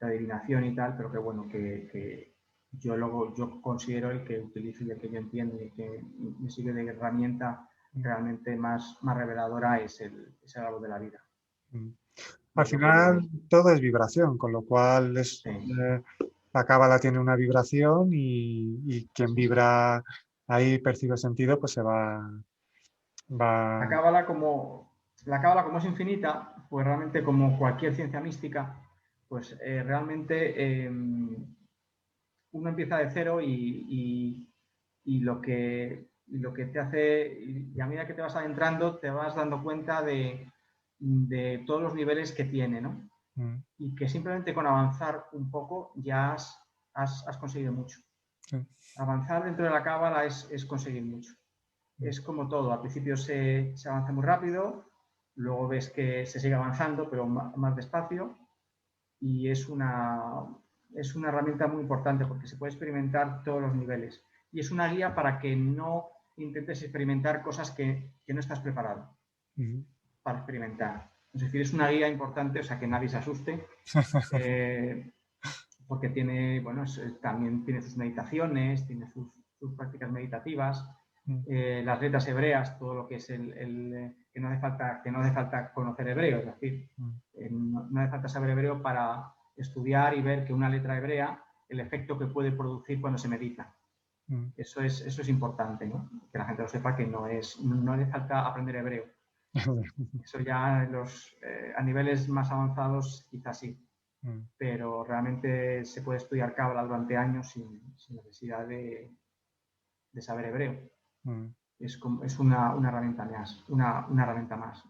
adivinación y tal, pero que bueno, que yo considero el que utilizo y el que yo entiendo y el que me sirve de herramienta realmente más reveladora es el árbol de la vida. Al final todo es vibración, con lo cual la cábala tiene una vibración y quien vibra ahí percibe sentido, pues se va... La cábala como es infinita, pues realmente como cualquier ciencia mística, pues realmente uno empieza de cero y lo que te hace, y a medida que te vas adentrando, te vas dando cuenta de todos los niveles que tiene, ¿no? Y que simplemente con avanzar un poco ya has conseguido mucho. Avanzar dentro de la cábala es conseguir mucho. Es como todo, al principio se avanza muy rápido, luego ves que se sigue avanzando, pero más despacio, y es una herramienta muy importante porque se puede experimentar todos los niveles. Y es una guía para que no intentes experimentar cosas que no estás preparado para experimentar. Es decir, es una guía importante, o sea, que nadie se asuste, porque tiene, bueno, también tiene sus meditaciones, tiene sus prácticas meditativas, las letras hebreas, todo lo que es que no hace falta conocer hebreo, es decir, no hace falta saber hebreo para estudiar y ver que una letra hebrea, el efecto que puede producir cuando se medita. Eso es importante, ¿no? Que la gente lo sepa, que no hace falta aprender hebreo. Eso ya a niveles más avanzados quizás sí. pero realmente se puede estudiar Cábala durante años sin necesidad de saber hebreo. Es una herramienta más. Una herramienta más.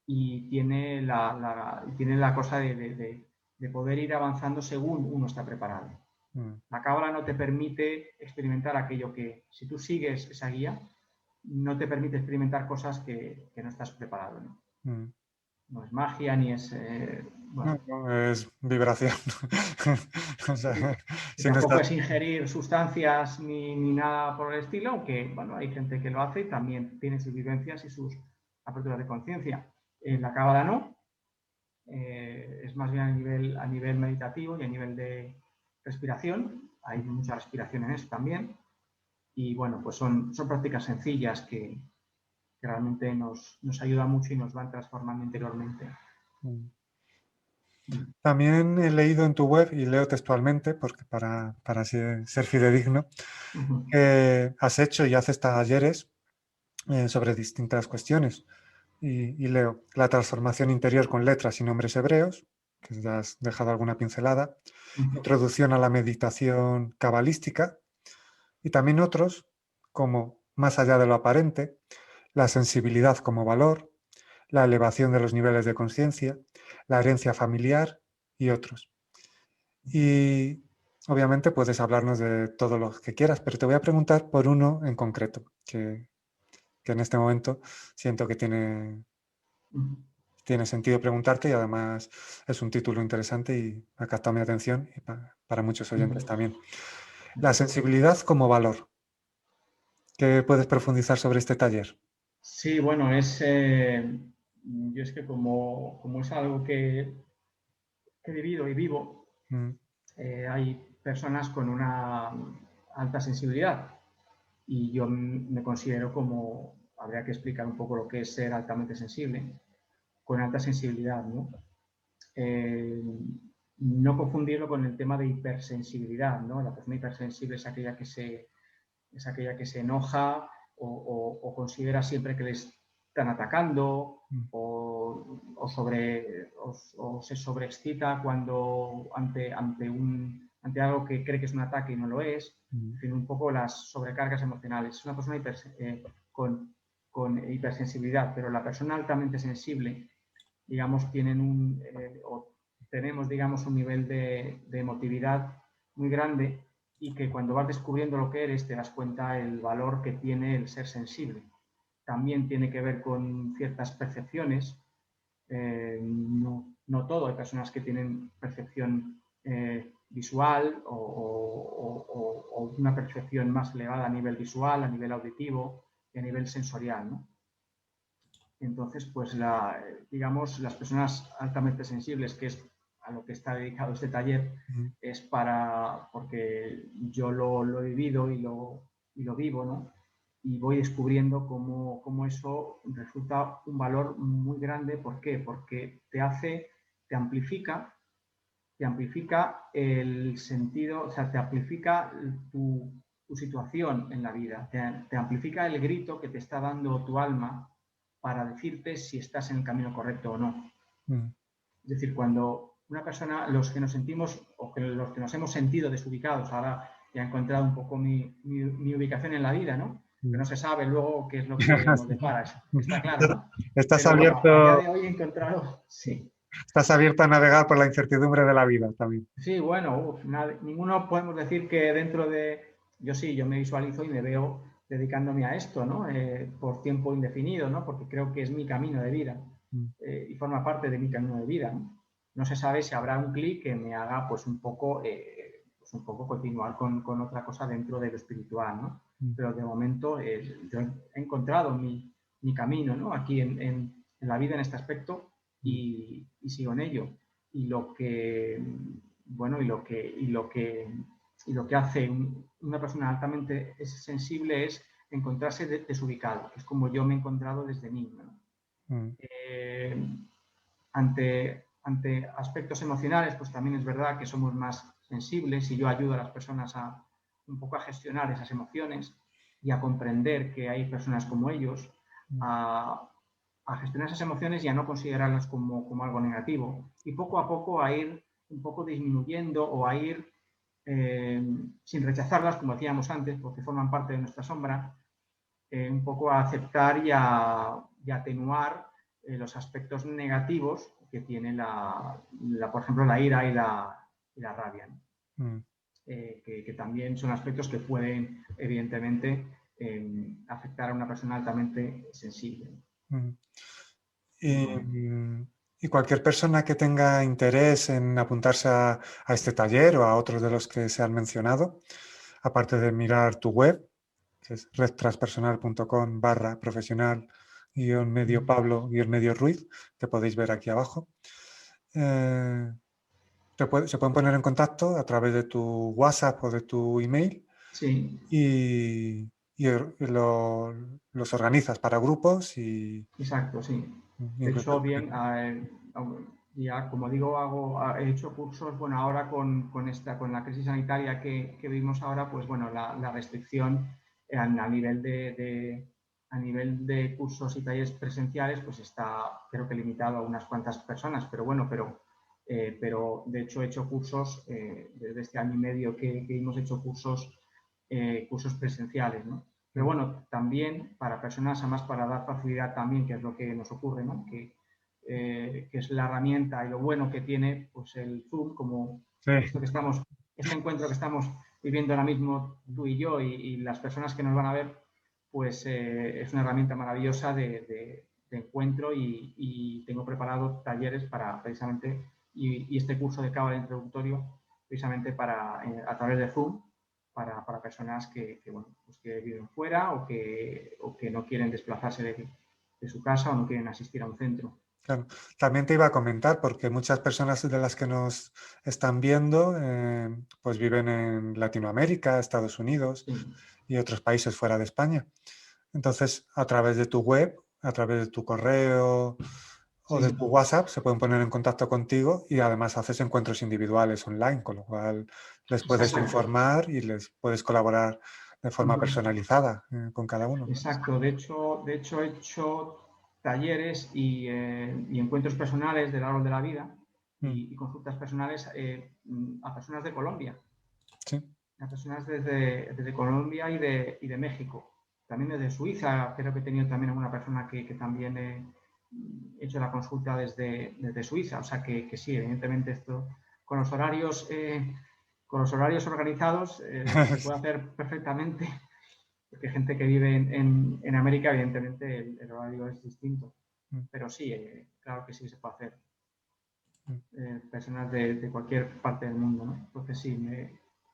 Y tiene la cosa de poder ir avanzando según uno está preparado. La Cábala no te permite experimentar aquello que, si tú sigues esa guía, no te permite experimentar cosas que no estás preparado, ¿no? No es magia ni es... bueno. No, es vibración. O sea, si tampoco es ingerir sustancias ni nada por el estilo, aunque bueno, hay gente que lo hace y también tiene sus vivencias y sus aperturas de conciencia. La Cábala no. Es más bien a nivel meditativo y a nivel de respiración. Hay mucha respiración en eso también. Y bueno, pues son prácticas sencillas que realmente nos ayudan mucho y nos van transformando interiormente. También he leído en tu web, y leo textualmente, porque para ser fidedigno, que has hecho y haces talleres sobre distintas cuestiones. Y leo la transformación interior con letras y nombres hebreos, que ya has dejado alguna pincelada, introducción a la meditación cabalística, y también otros como más allá de lo aparente, la sensibilidad como valor, la elevación de los niveles de conciencia, la herencia familiar y otros. Y obviamente puedes hablarnos de todo lo que quieras, pero te voy a preguntar por uno en concreto, que en este momento siento que tiene sentido preguntarte, y además es un título interesante y ha captado mi atención, y para muchos oyentes también. La sensibilidad como valor. ¿Qué puedes profundizar sobre este taller? Sí, bueno, yo es que como es algo que he vivido y vivo, hay personas con una alta sensibilidad y yo me considero como, habría que explicar un poco lo que es ser altamente sensible, con alta sensibilidad, ¿no? No confundirlo con el tema de hipersensibilidad, ¿no? La persona hipersensible es aquella que se enoja o considera siempre que le están atacando o se sobreexcita cuando ante algo que cree que es un ataque y no lo es. En fin, un poco las sobrecargas emocionales. Es una persona con hipersensibilidad, pero la persona altamente sensible, digamos, tenemos, digamos, un nivel de emotividad muy grande, y que cuando vas descubriendo lo que eres te das cuenta el valor que tiene el ser sensible. También tiene que ver con ciertas percepciones. No todo, hay personas que tienen percepción visual o una percepción más elevada a nivel visual, a nivel auditivo y a nivel sensorial, ¿no? Entonces, pues digamos, las personas altamente sensibles, que es a lo que está dedicado este taller, es porque yo lo he vivido y lo vivo, ¿no? Y voy descubriendo cómo eso resulta un valor muy grande. ¿Por qué? Porque te amplifica el sentido, o sea, te amplifica tu situación en la vida, te amplifica el grito que te está dando tu alma para decirte si estás en el camino correcto o no. Es decir, cuando una persona, los que nos sentimos, o que los que nos hemos sentido desubicados, ahora ya he encontrado un poco mi ubicación en la vida, ¿no? Que no se sabe luego qué es lo que nos depara, está claro, ¿no? Estás Pero abierto, a día de hoy he encontrado, sí. Estás abierto a navegar por la incertidumbre de la vida también. Sí, bueno, ninguno podemos decir que dentro de... Yo me visualizo y me veo dedicándome a esto, ¿no? Por tiempo indefinido, ¿no? Porque creo que es mi camino de vida y forma parte de mi camino de vida, ¿no? No se sabe si habrá un clic que me haga pues un poco continuar con otra cosa dentro de lo espiritual, ¿no? Pero de momento yo he encontrado mi camino, ¿no? Aquí en la vida en este aspecto y sigo en ello. Y lo que hace una persona altamente sensible es encontrarse desubicado, que es como yo me he encontrado desde niño, ¿no? Ante aspectos emocionales, pues también es verdad que somos más sensibles, y yo ayudo a las personas un poco a gestionar esas emociones y a comprender que hay personas como ellos, a gestionar esas emociones y a no considerarlas como algo negativo, y poco a poco a ir un poco disminuyendo o a ir sin rechazarlas, como decíamos antes, porque forman parte de nuestra sombra, un poco a aceptar y a atenuar los aspectos negativos que tiene por ejemplo, la ira y la rabia, ¿no? Que también son aspectos que pueden, evidentemente, afectar a una persona altamente sensible. Y cualquier persona que tenga interés en apuntarse a este taller o a otros de los que se han mencionado, aparte de mirar tu web, que es redtranspersonal.com/profesional-medio Pablo-medio Ruiz, que podéis ver aquí abajo. Se pueden poner en contacto a través de tu WhatsApp o de tu email. Sí. Y los organizas para grupos y... Exacto, sí. De hecho, bien, ya como digo, he hecho cursos, bueno, ahora con la crisis sanitaria que vivimos ahora, pues bueno, la restricción a nivel de cursos y talleres presenciales, pues está, creo que limitado a unas cuantas personas, pero bueno, pero de hecho he hecho cursos, desde este año y medio que hemos hecho cursos presenciales, ¿no? Pero bueno, también para personas, además para dar facilidad también, que es lo que nos ocurre, ¿no? Que es la herramienta y lo bueno que tiene pues el Zoom, como este encuentro que estamos viviendo ahora mismo tú y yo y las personas que nos van a ver, pues es una herramienta maravillosa de encuentro y tengo preparado talleres para precisamente, y este curso de Cábala introductorio, precisamente a través de Zoom, para personas bueno, pues que viven fuera o que no quieren desplazarse de su casa o no quieren asistir a un centro. Claro. También te iba a comentar, porque muchas personas de las que nos están viendo pues viven en Latinoamérica, Estados Unidos y otros países fuera de España. Entonces, a través de tu web, a través de tu correo o de tu WhatsApp, se pueden poner en contacto contigo y además haces encuentros individuales online, con lo cual les puedes informar y les puedes colaborar de forma personalizada con cada uno. Exacto. De hecho he hecho talleres y encuentros personales del árbol de la vida y consultas personales a personas de Colombia. Sí. A personas desde Colombia y de México. También desde Suiza, creo que he tenido también alguna persona que también he hecho la consulta desde Suiza. O sea que sí, evidentemente esto con los horarios organizados se puede hacer perfectamente, porque hay gente que vive en América, evidentemente el horario es distinto. Pero sí, claro que sí se puede hacer. Personas de cualquier parte del mundo, ¿no? Entonces sí,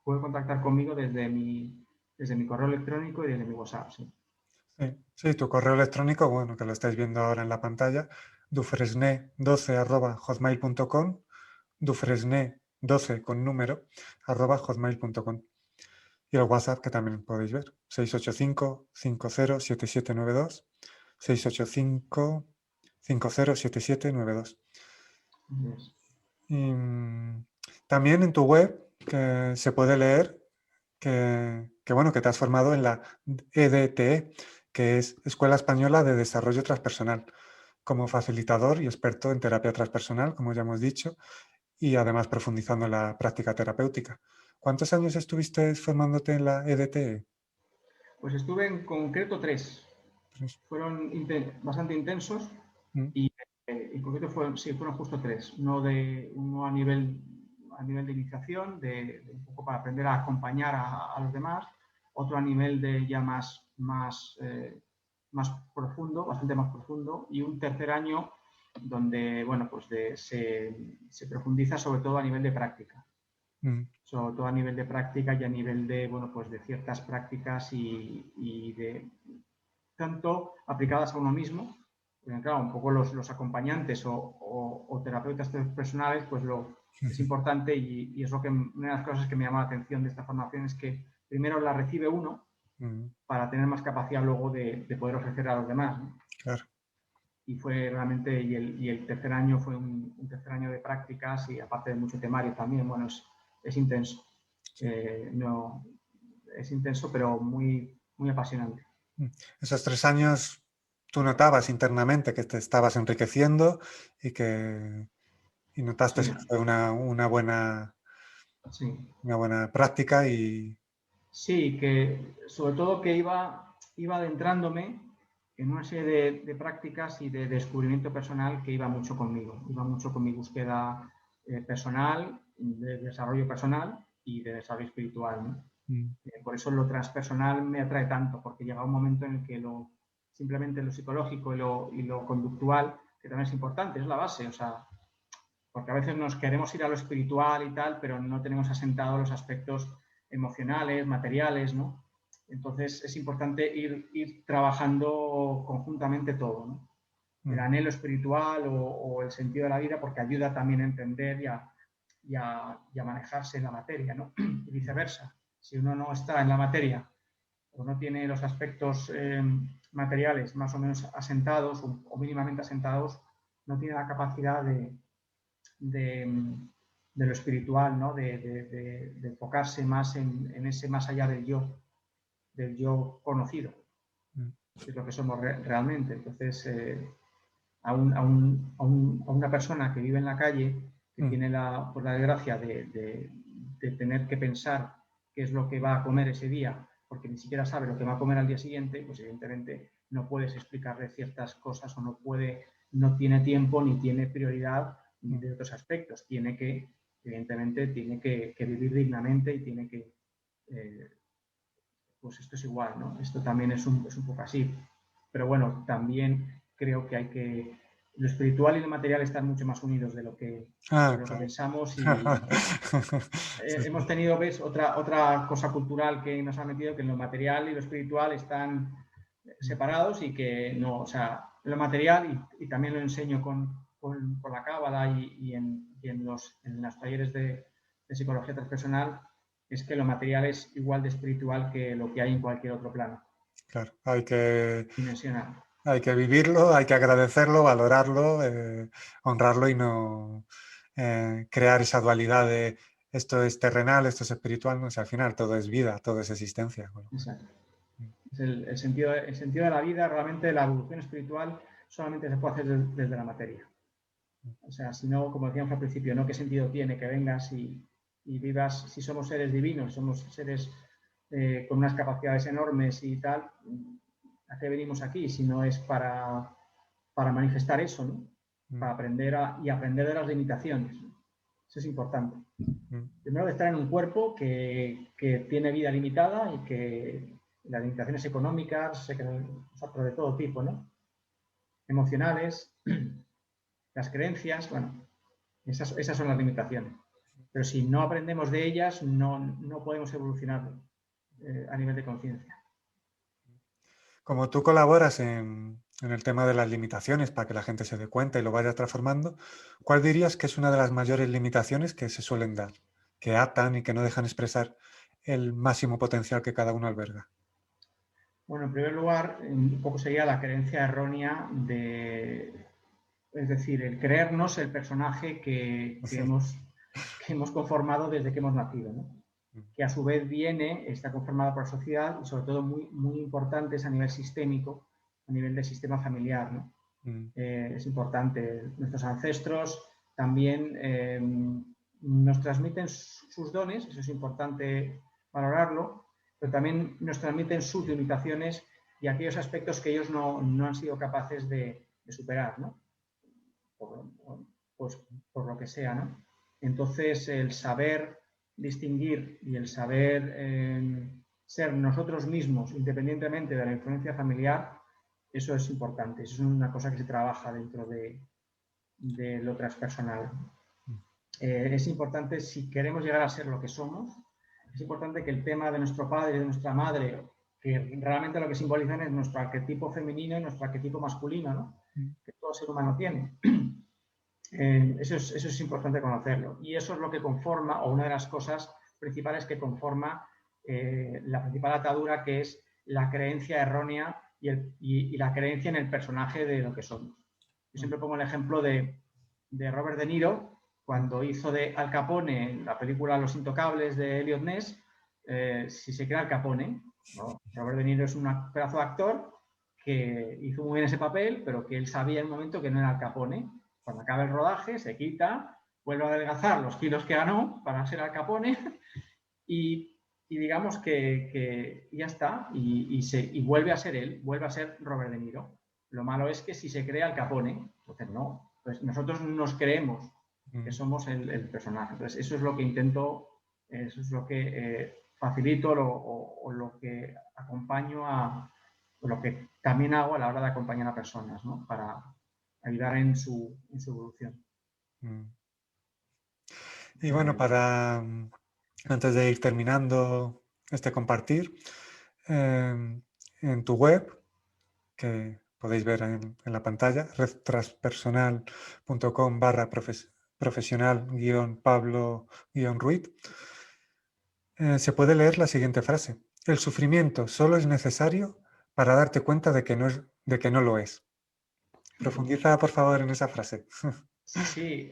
puede contactar conmigo desde mi correo electrónico y desde mi WhatsApp, sí. Sí, tu correo electrónico, bueno, que lo estáis viendo ahora en la pantalla, dufresne12@hotmail.com, dufresne12 con número, @hotmail.com. Y el WhatsApp que también podéis ver, 685-507792, 685-507792. Yes. Y también en tu web que se puede leer bueno, que te has formado en la EDTE, que es Escuela Española de Desarrollo Transpersonal, como facilitador y experto en terapia transpersonal, como ya hemos dicho, y además profundizando en la práctica terapéutica. ¿Cuántos años estuviste formándote en la EDTE? Pues estuve en concreto 3. Fueron bastante intensos y en concreto fueron justo 3. Uno a nivel de iniciación, un poco para aprender a acompañar a los demás, otro a nivel de ya más profundo, bastante más profundo, y un tercer año donde bueno, pues se profundiza sobre todo a nivel de práctica. Sobre todo a nivel de práctica y a nivel de, bueno, pues de ciertas prácticas y de tanto aplicadas a uno mismo, porque claro, un poco los acompañantes o terapeutas personales, pues es importante y es una de las cosas que me llama la atención de esta formación es que primero la recibe uno para tener más capacidad luego de poder ofrecer a los demás, ¿no? Claro. Y fue realmente, y el tercer año fue un tercer año de prácticas y aparte de mucho temario también, bueno, es intenso. No, es intenso, pero muy, muy apasionante. Esos 3 años tú notabas internamente que te estabas enriqueciendo y que y notaste Sí, que fue sí. una buena práctica y... Sí, que sobre todo que iba adentrándome en una serie de prácticas y de descubrimiento personal que iba mucho conmigo. Iba mucho con mi búsqueda personal, de desarrollo personal y de desarrollo espiritual, ¿no? Por eso lo transpersonal me atrae tanto, porque llega un momento en el que simplemente lo psicológico y lo conductual, que también es importante, es la base, o sea, porque a veces nos queremos ir a lo espiritual y tal, pero no tenemos asentado los aspectos emocionales, materiales, ¿no? Entonces es importante ir trabajando conjuntamente todo, ¿no? El anhelo espiritual o el sentido de la vida, porque ayuda también a entender y a manejarse en la materia, ¿no? Y viceversa. Si uno no está en la materia o no tiene los aspectos materiales más o menos asentados o mínimamente asentados, no tiene la capacidad de, de lo espiritual, ¿no? De enfocarse más en ese más allá del yo conocido, que es lo que somos realmente. Entonces, a una persona que vive en la calle, que tiene pues, la desgracia de tener que pensar qué es lo que va a comer ese día, porque ni siquiera sabe lo que va a comer al día siguiente, pues evidentemente no puedes explicarle ciertas cosas o no tiene tiempo ni tiene prioridad de otros aspectos. Evidentemente, tiene que vivir dignamente y tiene que, pues esto es igual, ¿no? Esto también es un poco así. Pero bueno, también creo que lo espiritual y lo material están mucho más unidos de lo que Claro. pensamos y Sí, hemos tenido, ¿ves? Otra cosa cultural que nos ha metido, que en lo material y lo espiritual están separados y que no, o sea, lo material, y también lo enseño con la cábala en los talleres de psicología transpersonal, es que lo material es igual de espiritual que lo que hay en cualquier otro plano claro. dimensional. Hay que vivirlo, hay que agradecerlo, valorarlo, honrarlo y no crear esa dualidad de esto es terrenal, esto es espiritual. No, o sea, al final todo es vida, todo es existencia. Con lo cual. Exacto. Es el sentido de la vida, realmente la evolución espiritual solamente se puede hacer desde la materia. O sea, si no, como decíamos al principio, ¿no? ¿Qué sentido tiene que vengas y vivas, si somos seres divinos, somos seres con unas capacidades enormes y tal, ¿a qué venimos aquí? Si no es para manifestar eso, ¿no? Para aprender de las limitaciones. Eso es importante. Primero de estar en un cuerpo que tiene vida limitada y que las limitaciones económicas, pero de todo tipo, ¿no? Emocionales, las creencias, bueno, esas son las limitaciones. Pero si no aprendemos de ellas, no podemos evolucionar a nivel de conciencia. Como tú colaboras en el tema de las limitaciones para que la gente se dé cuenta y lo vaya transformando, ¿cuál dirías que es una de las mayores limitaciones que se suelen dar, que atan y que no dejan expresar el máximo potencial que cada uno alberga? Bueno, en primer lugar, un poco sería la creencia errónea es decir, el creernos el personaje Sí. que hemos conformado desde que hemos nacido, ¿no? Que a su vez está conformada por la sociedad y sobre todo muy, muy importantes a nivel sistémico, a nivel del sistema familiar, ¿no? Es importante. Nuestros ancestros también nos transmiten sus dones, eso es importante valorarlo, pero también nos transmiten sus limitaciones y aquellos aspectos que ellos no han sido capaces de superar, ¿no? Por, pues, por lo que sea, ¿no? Entonces, el saber distinguir y el saber ser nosotros mismos, independientemente de la influencia familiar, eso es importante. Eso es una cosa que se trabaja dentro de lo transpersonal. Es importante, si queremos llegar a ser lo que somos, es importante que el tema de nuestro padre y de nuestra madre, que realmente lo que simbolizan es nuestro arquetipo femenino y nuestro arquetipo masculino, ¿no? Que todo ser humano tiene. Eso es importante conocerlo. Y eso es lo que conforma, o una de las cosas principales que conforma la principal atadura, que es la creencia errónea y la creencia en el personaje de lo que somos. Yo siempre pongo el ejemplo de Robert De Niro, cuando hizo de Al Capone en la película Los Intocables de Elliot Ness. Si se crea Al Capone, ¿no? Robert De Niro es un pedazo de actor que hizo muy bien ese papel, pero que él sabía en un momento que no era Al Capone. Cuando acaba el rodaje, se quita vuelve a adelgazar los kilos que ganó para ser Al Capone y digamos que ya está, y vuelve a ser él, vuelve a ser Robert De Niro. Lo malo es que si se cree Al Capone, entonces no, pues nosotros nos creemos que somos el personaje. Entonces eso es lo que intento, eso es lo que facilito o lo que acompaño o lo que también hago a la hora de acompañar a personas, ¿no? Para ayudar en su evolución. Y bueno, antes de ir terminando este compartir, en tu web, que podéis ver en la pantalla, redtranspersonal.com/profesional-pablo-ruiz, se puede leer la siguiente frase: el sufrimiento solo es necesario para darte cuenta de que no lo es. Profundiza, por favor, en esa frase. Sí,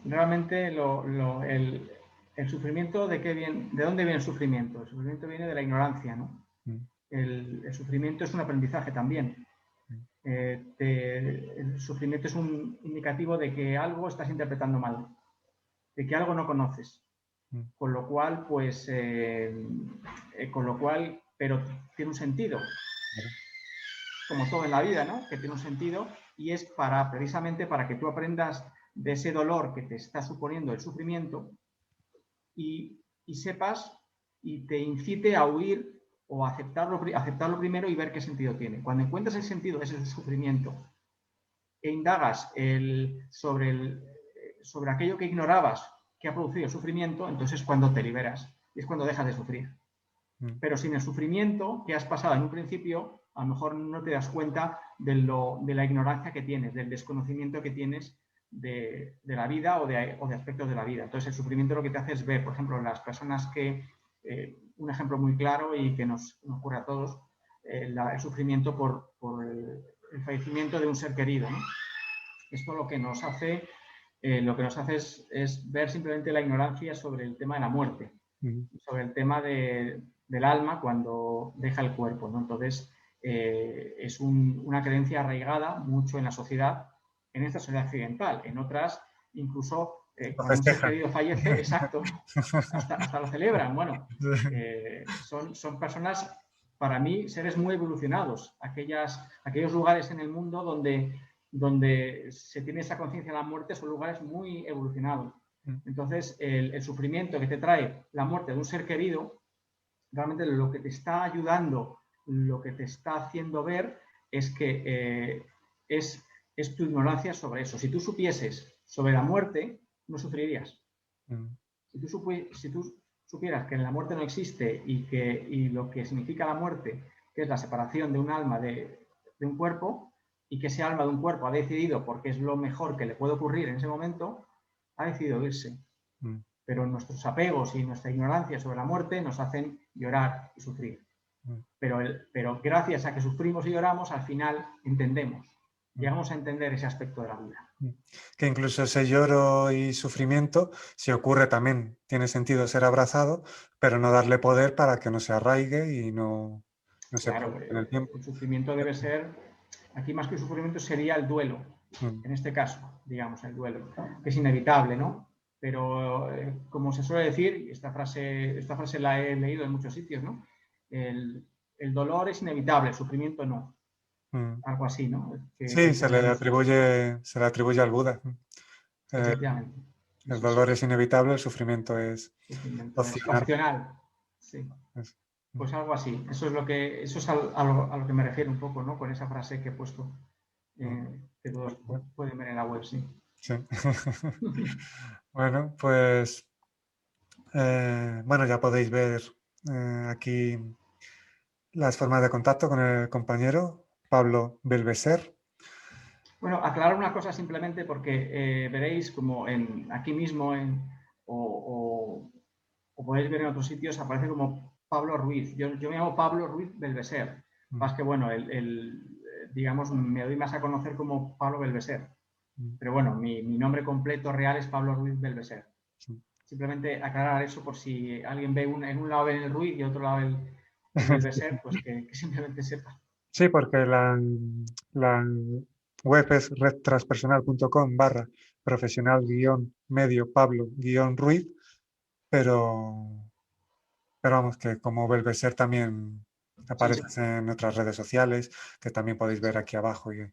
realmente el sufrimiento, ¿de dónde viene el sufrimiento? El sufrimiento viene de la ignorancia, ¿no? El sufrimiento es un aprendizaje también. El sufrimiento es un indicativo de que algo estás interpretando mal, de que algo no conoces. Con lo cual, pero tiene un sentido. Como todo en la vida, ¿no? Que tiene un sentido y es precisamente para que tú aprendas de ese dolor que te está suponiendo el sufrimiento y sepas y te incite a huir o aceptarlo primero y ver qué sentido tiene. Cuando encuentras el sentido de ese sufrimiento e indagas sobre aquello que ignorabas que ha producido el sufrimiento, entonces es cuando te liberas y es cuando dejas de sufrir. Pero sin el sufrimiento que has pasado en un principio, a lo mejor no te das cuenta de la ignorancia que tienes, del desconocimiento que tienes de la vida o de aspectos de la vida. Entonces el sufrimiento lo que te hace es ver, por ejemplo, las personas que, un ejemplo muy claro y que nos ocurre a todos, el sufrimiento por el fallecimiento de un ser querido, ¿no? Esto lo que nos hace es ver simplemente la ignorancia sobre el tema de la muerte, sobre el tema del alma cuando deja el cuerpo, ¿no? Entonces, es una creencia arraigada mucho en la sociedad, en esta sociedad occidental. En otras, incluso, cuando un ser querido fallece, exacto, hasta lo celebran. Bueno, son personas, para mí, seres muy evolucionados. Aquellos lugares en el mundo donde se tiene esa conciencia de la muerte son lugares muy evolucionados. Entonces, el sufrimiento que te trae la muerte de un ser querido, realmente lo que te está ayudando, lo que te está haciendo ver es que es tu ignorancia sobre eso. Si tú supieses sobre la muerte, no sufrirías. Si tú supieras que la muerte no existe y lo que significa la muerte, que es la separación de un alma de un cuerpo, y que ese alma de un cuerpo ha decidido, porque es lo mejor que le puede ocurrir en ese momento, ha decidido irse. Pero nuestros apegos y nuestra ignorancia sobre la muerte nos hacen llorar y sufrir. Pero gracias a que sufrimos y lloramos, al final entendemos. Llegamos a entender ese aspecto de la vida. Que incluso ese lloro y sufrimiento, si ocurre también, tiene sentido ser abrazado, pero no darle poder para que no se arraigue y no se claro, en el tiempo. El sufrimiento debe ser, aquí más que el sufrimiento sería el duelo, en este caso, digamos, el duelo, que es inevitable, ¿no? Pero como se suele decir, esta frase la he leído en muchos sitios, ¿no? El dolor es inevitable, el sufrimiento no. Algo así, ¿no? Sí, se le atribuye al Buda. Efectivamente. El dolor es inevitable, el sufrimiento es opcional. Sí. Pues algo así. Eso es a lo que me refiero un poco, ¿no? Con esa frase que he puesto, que todos pueden ver en la web, sí. Sí. Bueno, pues ya podéis ver aquí las formas de contacto con el compañero Pablo Belveser. Bueno, aclarar una cosa simplemente porque veréis como aquí mismo o podéis ver en otros sitios, aparece como Pablo Ruiz. Yo me llamo Pablo Ruiz Belveser. Más que bueno, digamos, me doy más a conocer como Pablo Belveser. Pero bueno, mi nombre completo real es Pablo Ruiz Belveser. Simplemente aclarar eso por si alguien ve en un lado ven el Ruiz y en otro lado el Belveser, pues que simplemente sepa. Sí, porque la web es redtranspersonal.com/ profesional-medio Pablo-Ruiz, pero vamos, que como Belveser también apareces en otras redes sociales, que también podéis ver aquí abajo y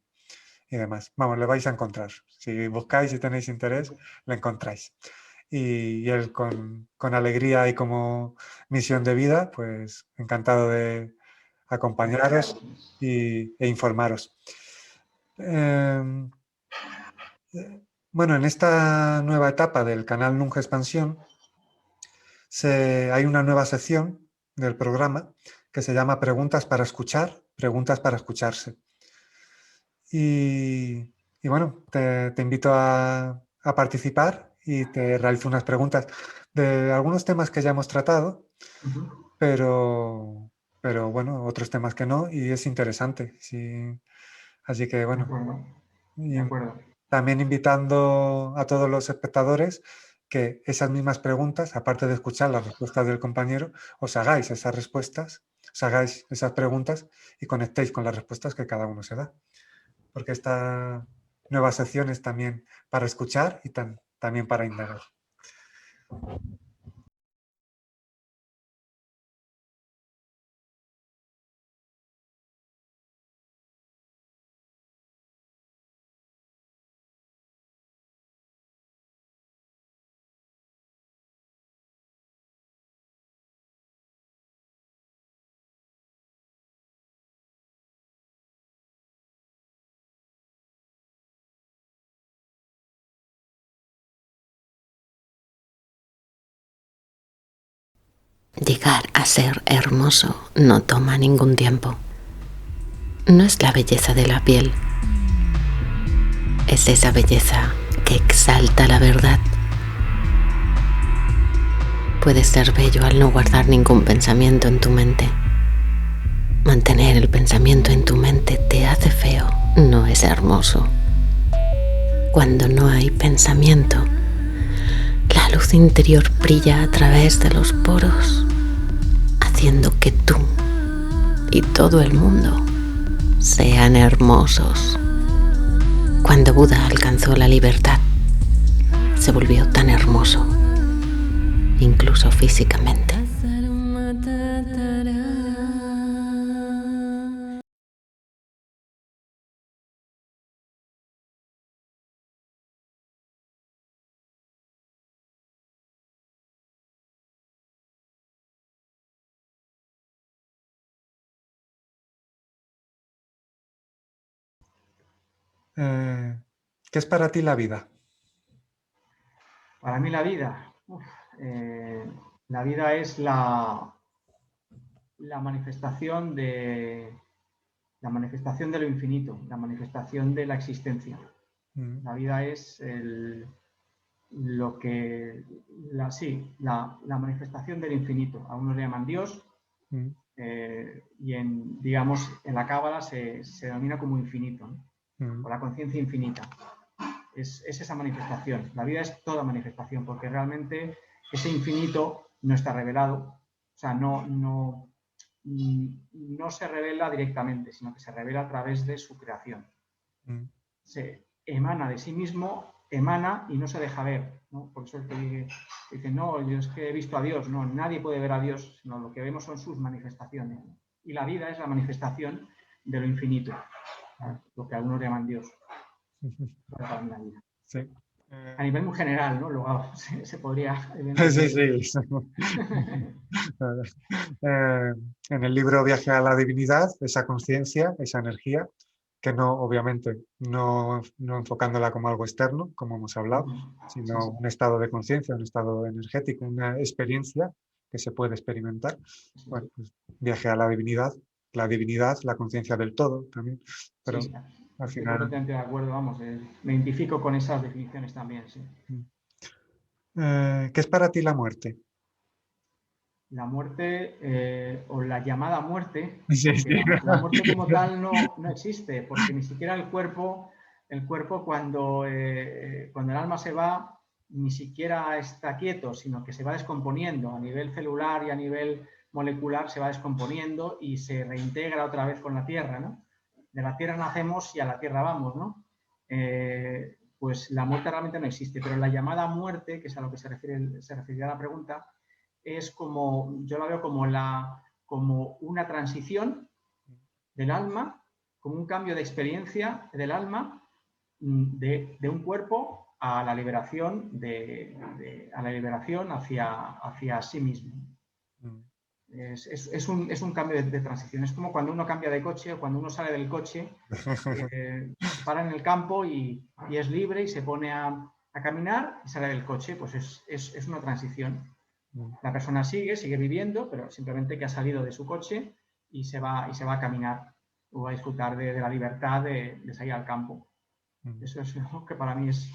demás. Vamos, le vais a encontrar. Si buscáis y tenéis interés, le encontráis. Y él con alegría y como misión de vida, pues encantado de acompañaros e informaros. Bueno, en esta nueva etapa del canal Nunca Expansión hay una nueva sección del programa que se llama Preguntas para escuchar, preguntas para escucharse. Y bueno, te invito a participar y te realizo unas preguntas de algunos temas que ya hemos tratado, pero bueno, otros temas que no, y es interesante. Sí. Así que bueno, de acuerdo. También invitando a todos los espectadores que esas mismas preguntas, aparte de escuchar las respuestas del compañero, os hagáis esas respuestas, os hagáis esas preguntas y conectéis con las respuestas que cada uno se da. Porque esta nueva sección es también para escuchar y también para indagar. Llegar a ser hermoso no toma ningún tiempo. No es la belleza de la piel, es esa belleza que exalta la verdad. Puedes ser bello al no guardar ningún pensamiento en tu mente. Mantener el pensamiento en tu mente te hace feo, no es hermoso. Cuando no hay pensamiento, la luz interior brilla a través de los poros, haciendo que tú y todo el mundo sean hermosos. Cuando Buda alcanzó la libertad, se volvió tan hermoso, incluso físicamente. ¿Qué es para ti la vida? Para mí la vida, la vida es la manifestación de lo infinito, la manifestación de la existencia. La vida es la manifestación del infinito. A unos le llaman Dios y en la Cábala se denomina como infinito, ¿no? O la conciencia infinita. Es esa manifestación. La vida es toda manifestación, porque realmente ese infinito no está revelado, o sea, no se revela directamente, sino que se revela a través de su creación. Se emana de sí mismo, emana y no se deja ver, ¿no? Por eso es que dicen, no, yo es que he visto a Dios. No, nadie puede ver a Dios, sino lo que vemos son sus manifestaciones. Y la vida es la manifestación de lo infinito, lo que algunos llaman Dios. Para la vida. Sí. A nivel muy general, ¿no? Luego se podría... Sí. En el libro Viaje a la Divinidad, esa conciencia, esa energía, que obviamente, no enfocándola como algo externo, como hemos hablado, sino un estado de conciencia, un estado energético, una experiencia que se puede experimentar. Bueno, pues Viaje a la Divinidad, la conciencia del todo también. Pero sí, al estoy final... completamente de acuerdo, vamos, me identifico con esas definiciones también, sí. ¿Qué es para ti la muerte? La muerte, o la llamada muerte, Sí. la muerte como tal no existe, porque ni siquiera el cuerpo cuando el alma se va, ni siquiera está quieto, sino que se va descomponiendo a nivel celular y a nivel molecular, se va descomponiendo y se reintegra otra vez con la tierra, ¿no? De la tierra nacemos y a la tierra vamos, ¿no? pues la muerte realmente no existe. Pero la llamada muerte, que es a lo que se refería la pregunta, es como, yo la veo como una transición del alma, como un cambio de experiencia del alma de un cuerpo a la liberación, hacia sí mismo. Es un cambio de transición. Es como cuando uno cambia de coche o cuando uno sale del coche, se para en el campo y es libre y se pone a caminar y sale del coche. Pues es una transición. La persona sigue viviendo, pero simplemente que ha salido de su coche y se va a caminar o a disfrutar de la libertad de salir al campo. Eso es lo que para mí es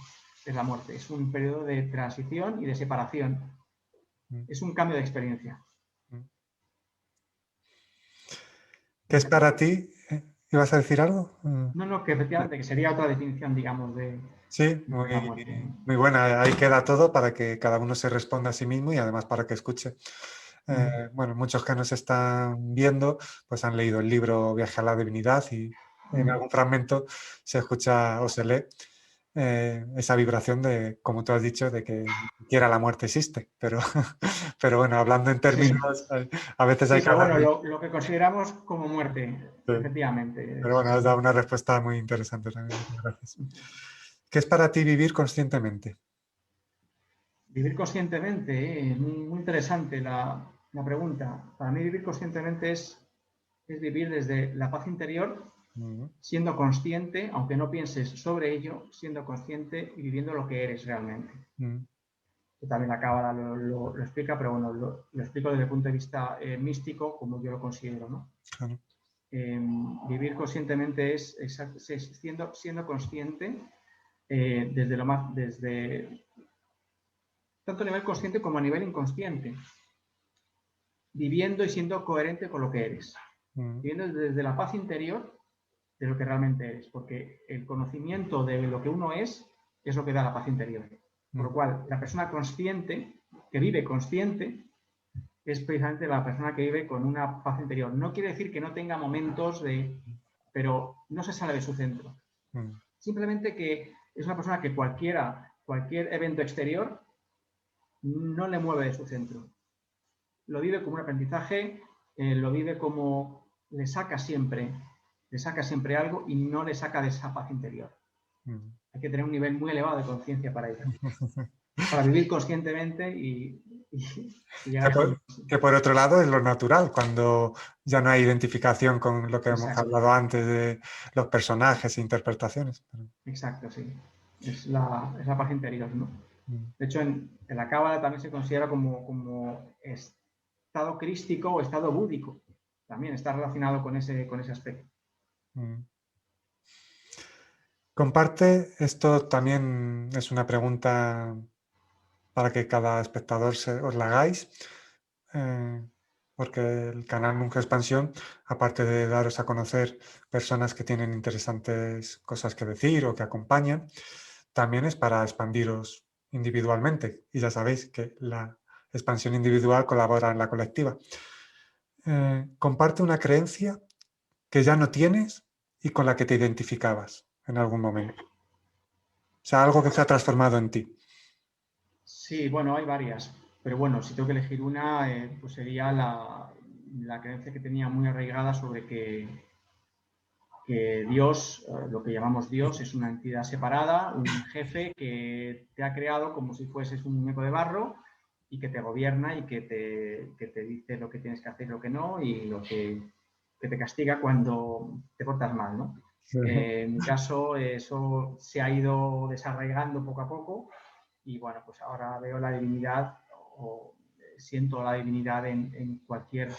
la muerte. Es un periodo de transición y de separación. Es un cambio de experiencia. ¿Qué es para ti? ¿Ibas a decir algo? No, que efectivamente que sería otra definición, digamos, de Sí, la muerte. muy buena. Ahí queda todo para que cada uno se responda a sí mismo y además para que escuche. Bueno, muchos que nos están viendo pues han leído el libro Viaje a la Divinidad y en algún fragmento se escucha o se lee esa vibración de, como tú has dicho, de que ni siquiera la muerte existe. Pero bueno, hablando en términos, a veces hay que hablar. Pero bueno, lo que consideramos como muerte, efectivamente. Pero bueno, has dado una respuesta muy interesante también. Muchas gracias. ¿Qué es para ti vivir conscientemente? Vivir conscientemente, muy interesante la pregunta. Para mí vivir conscientemente es vivir desde la paz interior, siendo consciente, aunque no pienses sobre ello, siendo consciente y viviendo lo que eres realmente. Que también la Cábala lo explica, pero bueno, lo explico desde el punto de vista místico, como yo lo considero, ¿no? Claro. Vivir conscientemente es siendo consciente desde tanto a nivel consciente como a nivel inconsciente, viviendo y siendo coherente con lo que eres, viviendo desde la paz interior de lo que realmente eres, porque el conocimiento de lo que uno es lo que da la paz interior. Por lo cual, la persona consciente, que vive consciente, es precisamente la persona que vive con una paz interior. No quiere decir que no tenga momentos pero no se sale de su centro. Simplemente que es una persona que cualquier evento exterior no le mueve de su centro. Lo vive como un aprendizaje, lo vive como le saca siempre algo y no le saca de esa paz interior. Hay que tener un nivel muy elevado de conciencia para ello. Para vivir conscientemente y que por otro lado es lo natural, cuando ya no hay identificación con lo que hemos hablado antes de los personajes e interpretaciones. Exacto, sí. Es la paz interior, ¿no? De hecho, en la Cábala también se considera como estado crístico o estado búdico. También está relacionado con ese aspecto. Comparte, esto también es una pregunta para que cada espectador os la hagáis, porque el canal Nunca Expansión, aparte de daros a conocer personas que tienen interesantes cosas que decir o que acompañan, también es para expandiros individualmente. Y ya sabéis que la expansión individual colabora en la colectiva. Comparte una creencia que ya no tienes y con la que te identificabas en algún momento. O sea, algo que se ha transformado en ti. Sí, bueno, hay varias. Pero bueno, si tengo que elegir una, pues sería la creencia que tenía muy arraigada sobre que Dios, lo que llamamos Dios, es una entidad separada, un jefe que te ha creado como si fueses un muñeco de barro y que te gobierna y que te dice lo que tienes que hacer y lo que no, y lo que te castiga cuando te portas mal, ¿no? En mi caso, eso se ha ido desarraigando poco a poco y bueno, pues ahora veo la divinidad o siento la divinidad en cualquier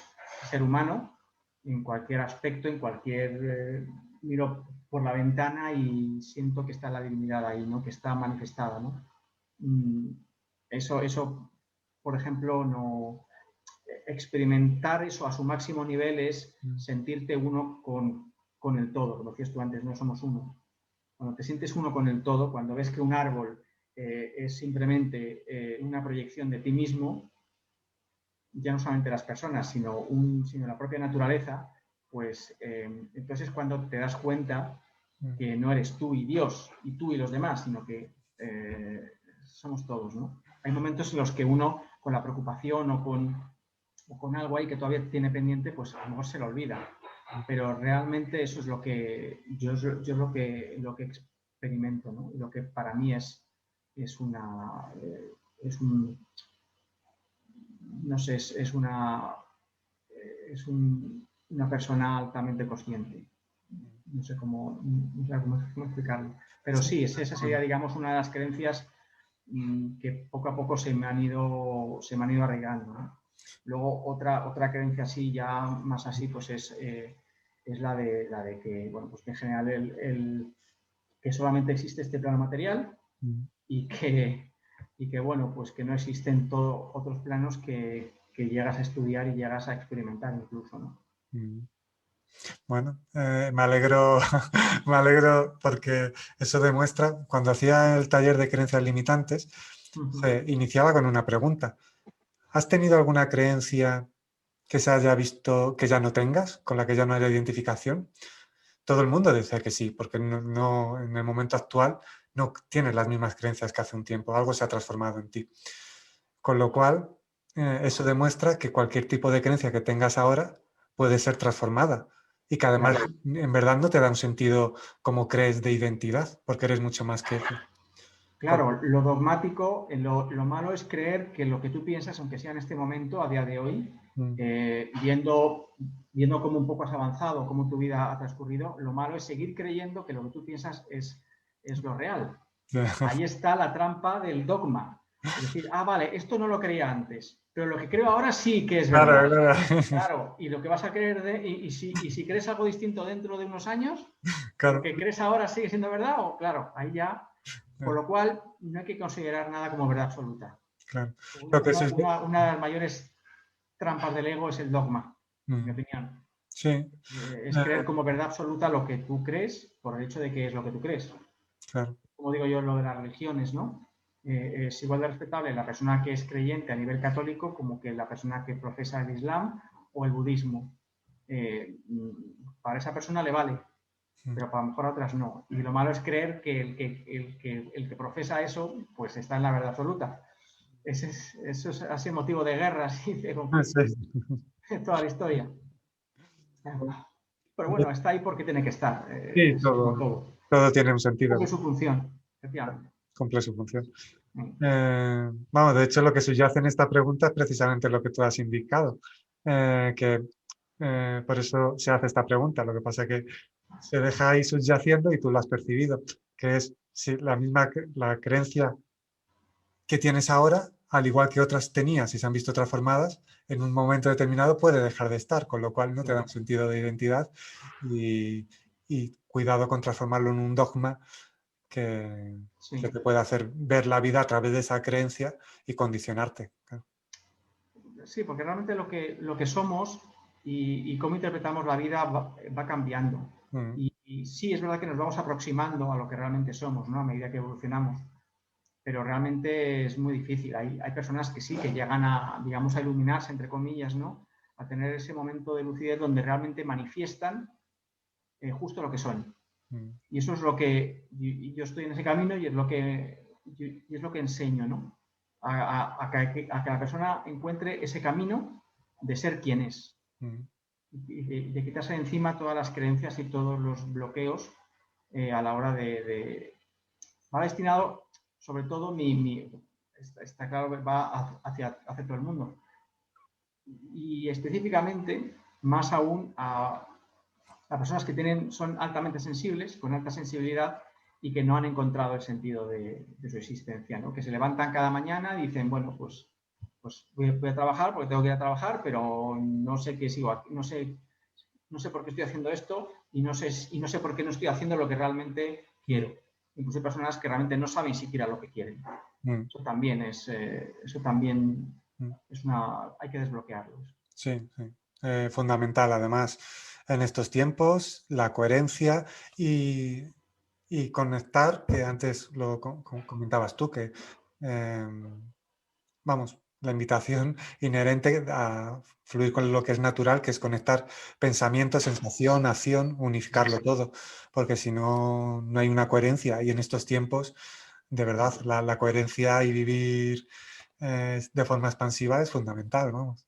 ser humano, en cualquier aspecto, en cualquier... miro por la ventana y siento que está la divinidad ahí, ¿no? Que está manifestada, ¿no? Eso, por ejemplo, no... Experimentar eso a su máximo nivel es sentirte uno con el todo, como decías tú antes, no somos uno. Cuando te sientes uno con el todo, cuando ves que un árbol es simplemente una proyección de ti mismo, ya no solamente las personas, sino la propia naturaleza, pues entonces cuando te das cuenta que no eres tú y Dios, y tú y los demás, sino que somos todos, ¿no? Hay momentos en los que uno, con la preocupación o con algo ahí que todavía tiene pendiente, pues a lo mejor se lo olvida. Pero realmente eso es lo que yo lo que experimento, ¿no? Y lo que para mí es una persona altamente consciente. No sé cómo explicarlo. Pero sí, esa sería, digamos, una de las creencias que poco a poco se me han ido arraigando, ¿no? Luego otra creencia así, ya más así, pues es la de que, bueno, pues que en general que solamente existe este plano material y que bueno, pues que no existen otros planos que llegas a estudiar y llegas a experimentar incluso, ¿no? Bueno, me alegro porque eso demuestra, cuando hacía el taller de creencias limitantes, se iniciaba con una pregunta. ¿Has tenido alguna creencia que se haya visto que ya no tengas, con la que ya no haya identificación? Todo el mundo decía que sí, porque no, en el momento actual no tienes las mismas creencias que hace un tiempo, algo se ha transformado en ti. Con lo cual, eso demuestra que cualquier tipo de creencia que tengas ahora puede ser transformada y que además en verdad no te da un sentido como crees de identidad, porque eres mucho más que eso. Claro, lo dogmático, lo malo es creer que lo que tú piensas, aunque sea en este momento, a día de hoy, viendo cómo un poco has avanzado, cómo tu vida ha transcurrido, lo malo es seguir creyendo que lo que tú piensas es lo real. Ahí está la trampa del dogma. Es decir, vale, esto no lo creía antes, pero lo que creo ahora sí que es verdad. Claro, y lo que vas a creer, y si crees algo distinto dentro de unos años, lo que crees ahora sigue siendo verdad, o claro, ahí ya... Por lo cual, no hay que considerar nada como verdad absoluta. Claro. Una de las mayores trampas del ego es el dogma, en mi opinión. Sí. Es creer como verdad absoluta lo que tú crees por el hecho de que es lo que tú crees. Claro. Como digo yo, lo de las religiones, ¿no? Es igual de respetable la persona que es creyente a nivel católico como que la persona que profesa el Islam o el budismo. Para esa persona le vale, pero para lo mejor a otras no. Y lo malo es creer que el que profesa eso, pues está en la verdad absoluta. Eso ha sido motivo de guerras y de conflictos en toda la historia. Pero bueno, está ahí porque tiene que estar. Sí, todo tiene un sentido. Cumple su función, efectivamente. Cumple su función. Vamos, de hecho, lo que subyace en esta pregunta es precisamente lo que tú has indicado, que por eso se hace esta pregunta. Lo que pasa es que se deja ahí subyaciendo y tú lo has percibido, que es si la creencia que tienes ahora, al igual que otras tenías y se han visto transformadas, en un momento determinado puede dejar de estar, con lo cual no te da un sentido de identidad y cuidado con transformarlo en un dogma que te puede hacer ver la vida a través de esa creencia y condicionarte. Claro. Sí, porque realmente lo que somos y cómo interpretamos la vida va cambiando. Y sí, es verdad que nos vamos aproximando a lo que realmente somos, ¿no? A medida que evolucionamos. Pero realmente es muy difícil. Hay personas que sí, que llegan a, digamos, a iluminarse, entre comillas, ¿no? A tener ese momento de lucidez donde realmente manifiestan justo lo que son. Y eso es lo que yo estoy en ese camino y es lo que enseño, ¿no? A que la persona encuentre ese camino de ser quien es. Y de quitarse de encima todas las creencias y todos los bloqueos a la hora de... Va destinado, sobre todo, está claro, va hacia todo el mundo. Y específicamente, más aún a personas que son altamente sensibles, con alta sensibilidad y que no han encontrado el sentido de su existencia, ¿no? Que se levantan cada mañana y dicen, bueno, pues voy a trabajar porque tengo que ir a trabajar, pero no sé qué sigo aquí, no sé por qué estoy haciendo esto y no sé por qué no estoy haciendo lo que realmente quiero. Incluso hay personas que realmente no saben siquiera lo que quieren. Eso también hay que desbloquearlo. Sí. Fundamental, además, en estos tiempos, la coherencia y conectar, que antes lo comentabas tú, que la invitación inherente a fluir con lo que es natural, que es conectar pensamiento, sensación, acción, unificarlo todo, porque si no, no hay una coherencia. Y en estos tiempos, de verdad, la coherencia y vivir de forma expansiva es fundamental, vamos.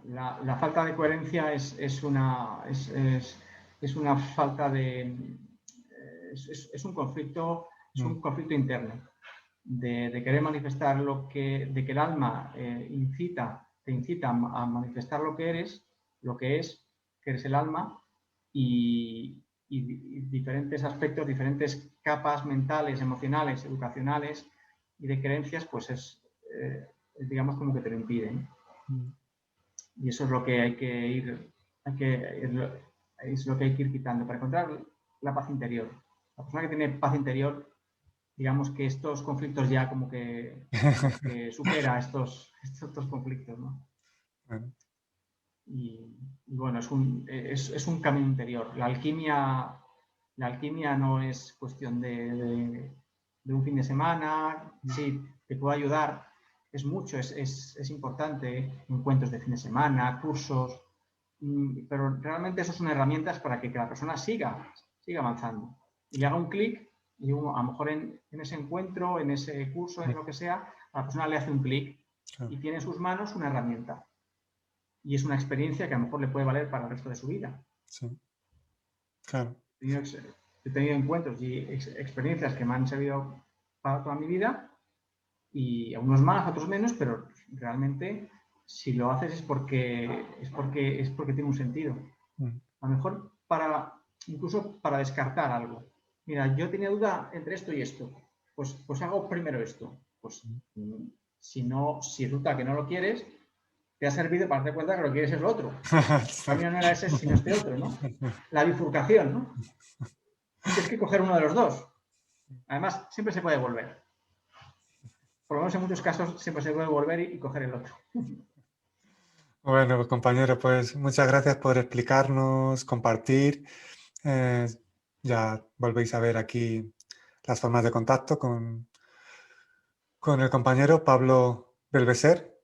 La falta de coherencia es una falta de... Es un conflicto interno de querer manifestar de que el alma te incita a manifestar lo que eres, que eres el alma, y diferentes aspectos, diferentes capas mentales, emocionales, educacionales y de creencias, pues es digamos como que te lo impiden. Y eso es lo que hay que ir quitando para encontrar la paz interior. La persona que tiene paz interior, digamos que estos conflictos ya como que supera estos conflictos, ¿no? Bueno. Y bueno, es un camino interior. La alquimia no es cuestión de un fin de semana. Sí, te puede ayudar. Es mucho, es importante. Encuentros de fin de semana, cursos. Pero realmente eso son herramientas para que la persona siga avanzando. Y le haga un clic, y a lo mejor en ese encuentro, en ese curso, en lo que sea, a la persona le hace un clic y tiene en sus manos una herramienta. Y es una experiencia que a lo mejor le puede valer para el resto de su vida. Sí, claro. He tenido encuentros y experiencias que me han servido para toda mi vida, y a unos más, a otros menos, pero realmente si lo haces es porque tiene un sentido. A lo mejor incluso para descartar algo. Mira, yo tenía duda entre esto y esto. Pues hago primero esto. Pues si resulta que no lo quieres, te ha servido para darte cuenta que lo que quieres es lo otro. El camino no era ese, sino este otro, ¿no? La bifurcación, ¿no? Tienes que coger uno de los dos. Además, siempre se puede volver. Por lo menos en muchos casos siempre se puede volver y coger el otro. Bueno, compañero, pues muchas gracias por explicarnos, compartir. Ya volvéis a ver aquí las formas de contacto con el compañero Pablo Belveser.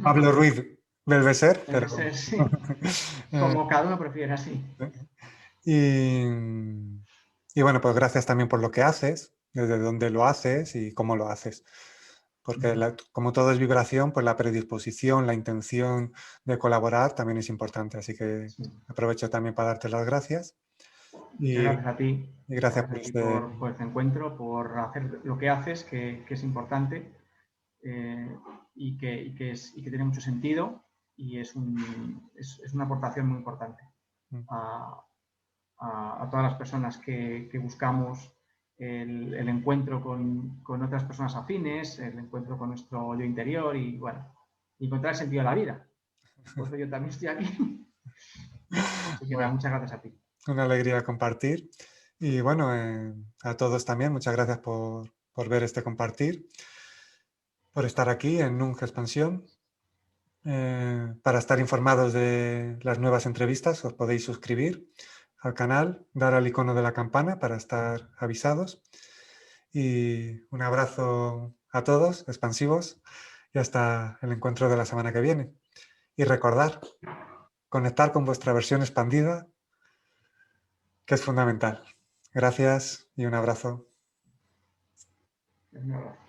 Pablo Ruiz Belveser. Pero... sí. Como cada uno prefiera, sí. Y bueno, pues gracias también por lo que haces, desde dónde lo haces y cómo lo haces. Porque como todo es vibración, pues la predisposición, la intención de colaborar también es importante. Así que aprovecho también para darte las gracias. Gracias a ti. Y gracias por este encuentro, por hacer lo que haces, que es importante y que tiene mucho sentido, y es una aportación muy importante a todas las personas que buscamos el encuentro con otras personas afines, el encuentro con nuestro yo interior y, bueno, encontrar el sentido de la vida. Por eso yo también estoy aquí. Así que muchas gracias a ti. Una alegría compartir. Y bueno, a todos también, muchas gracias por ver este compartir, por estar aquí en Nunca Expansión. Para estar informados de las nuevas entrevistas, os podéis suscribir al canal, dar al icono de la campana para estar avisados. Y un abrazo a todos, expansivos, y hasta el encuentro de la semana que viene. Y recordar, conectar con vuestra versión expandida, que es fundamental. Gracias y un abrazo. Un abrazo.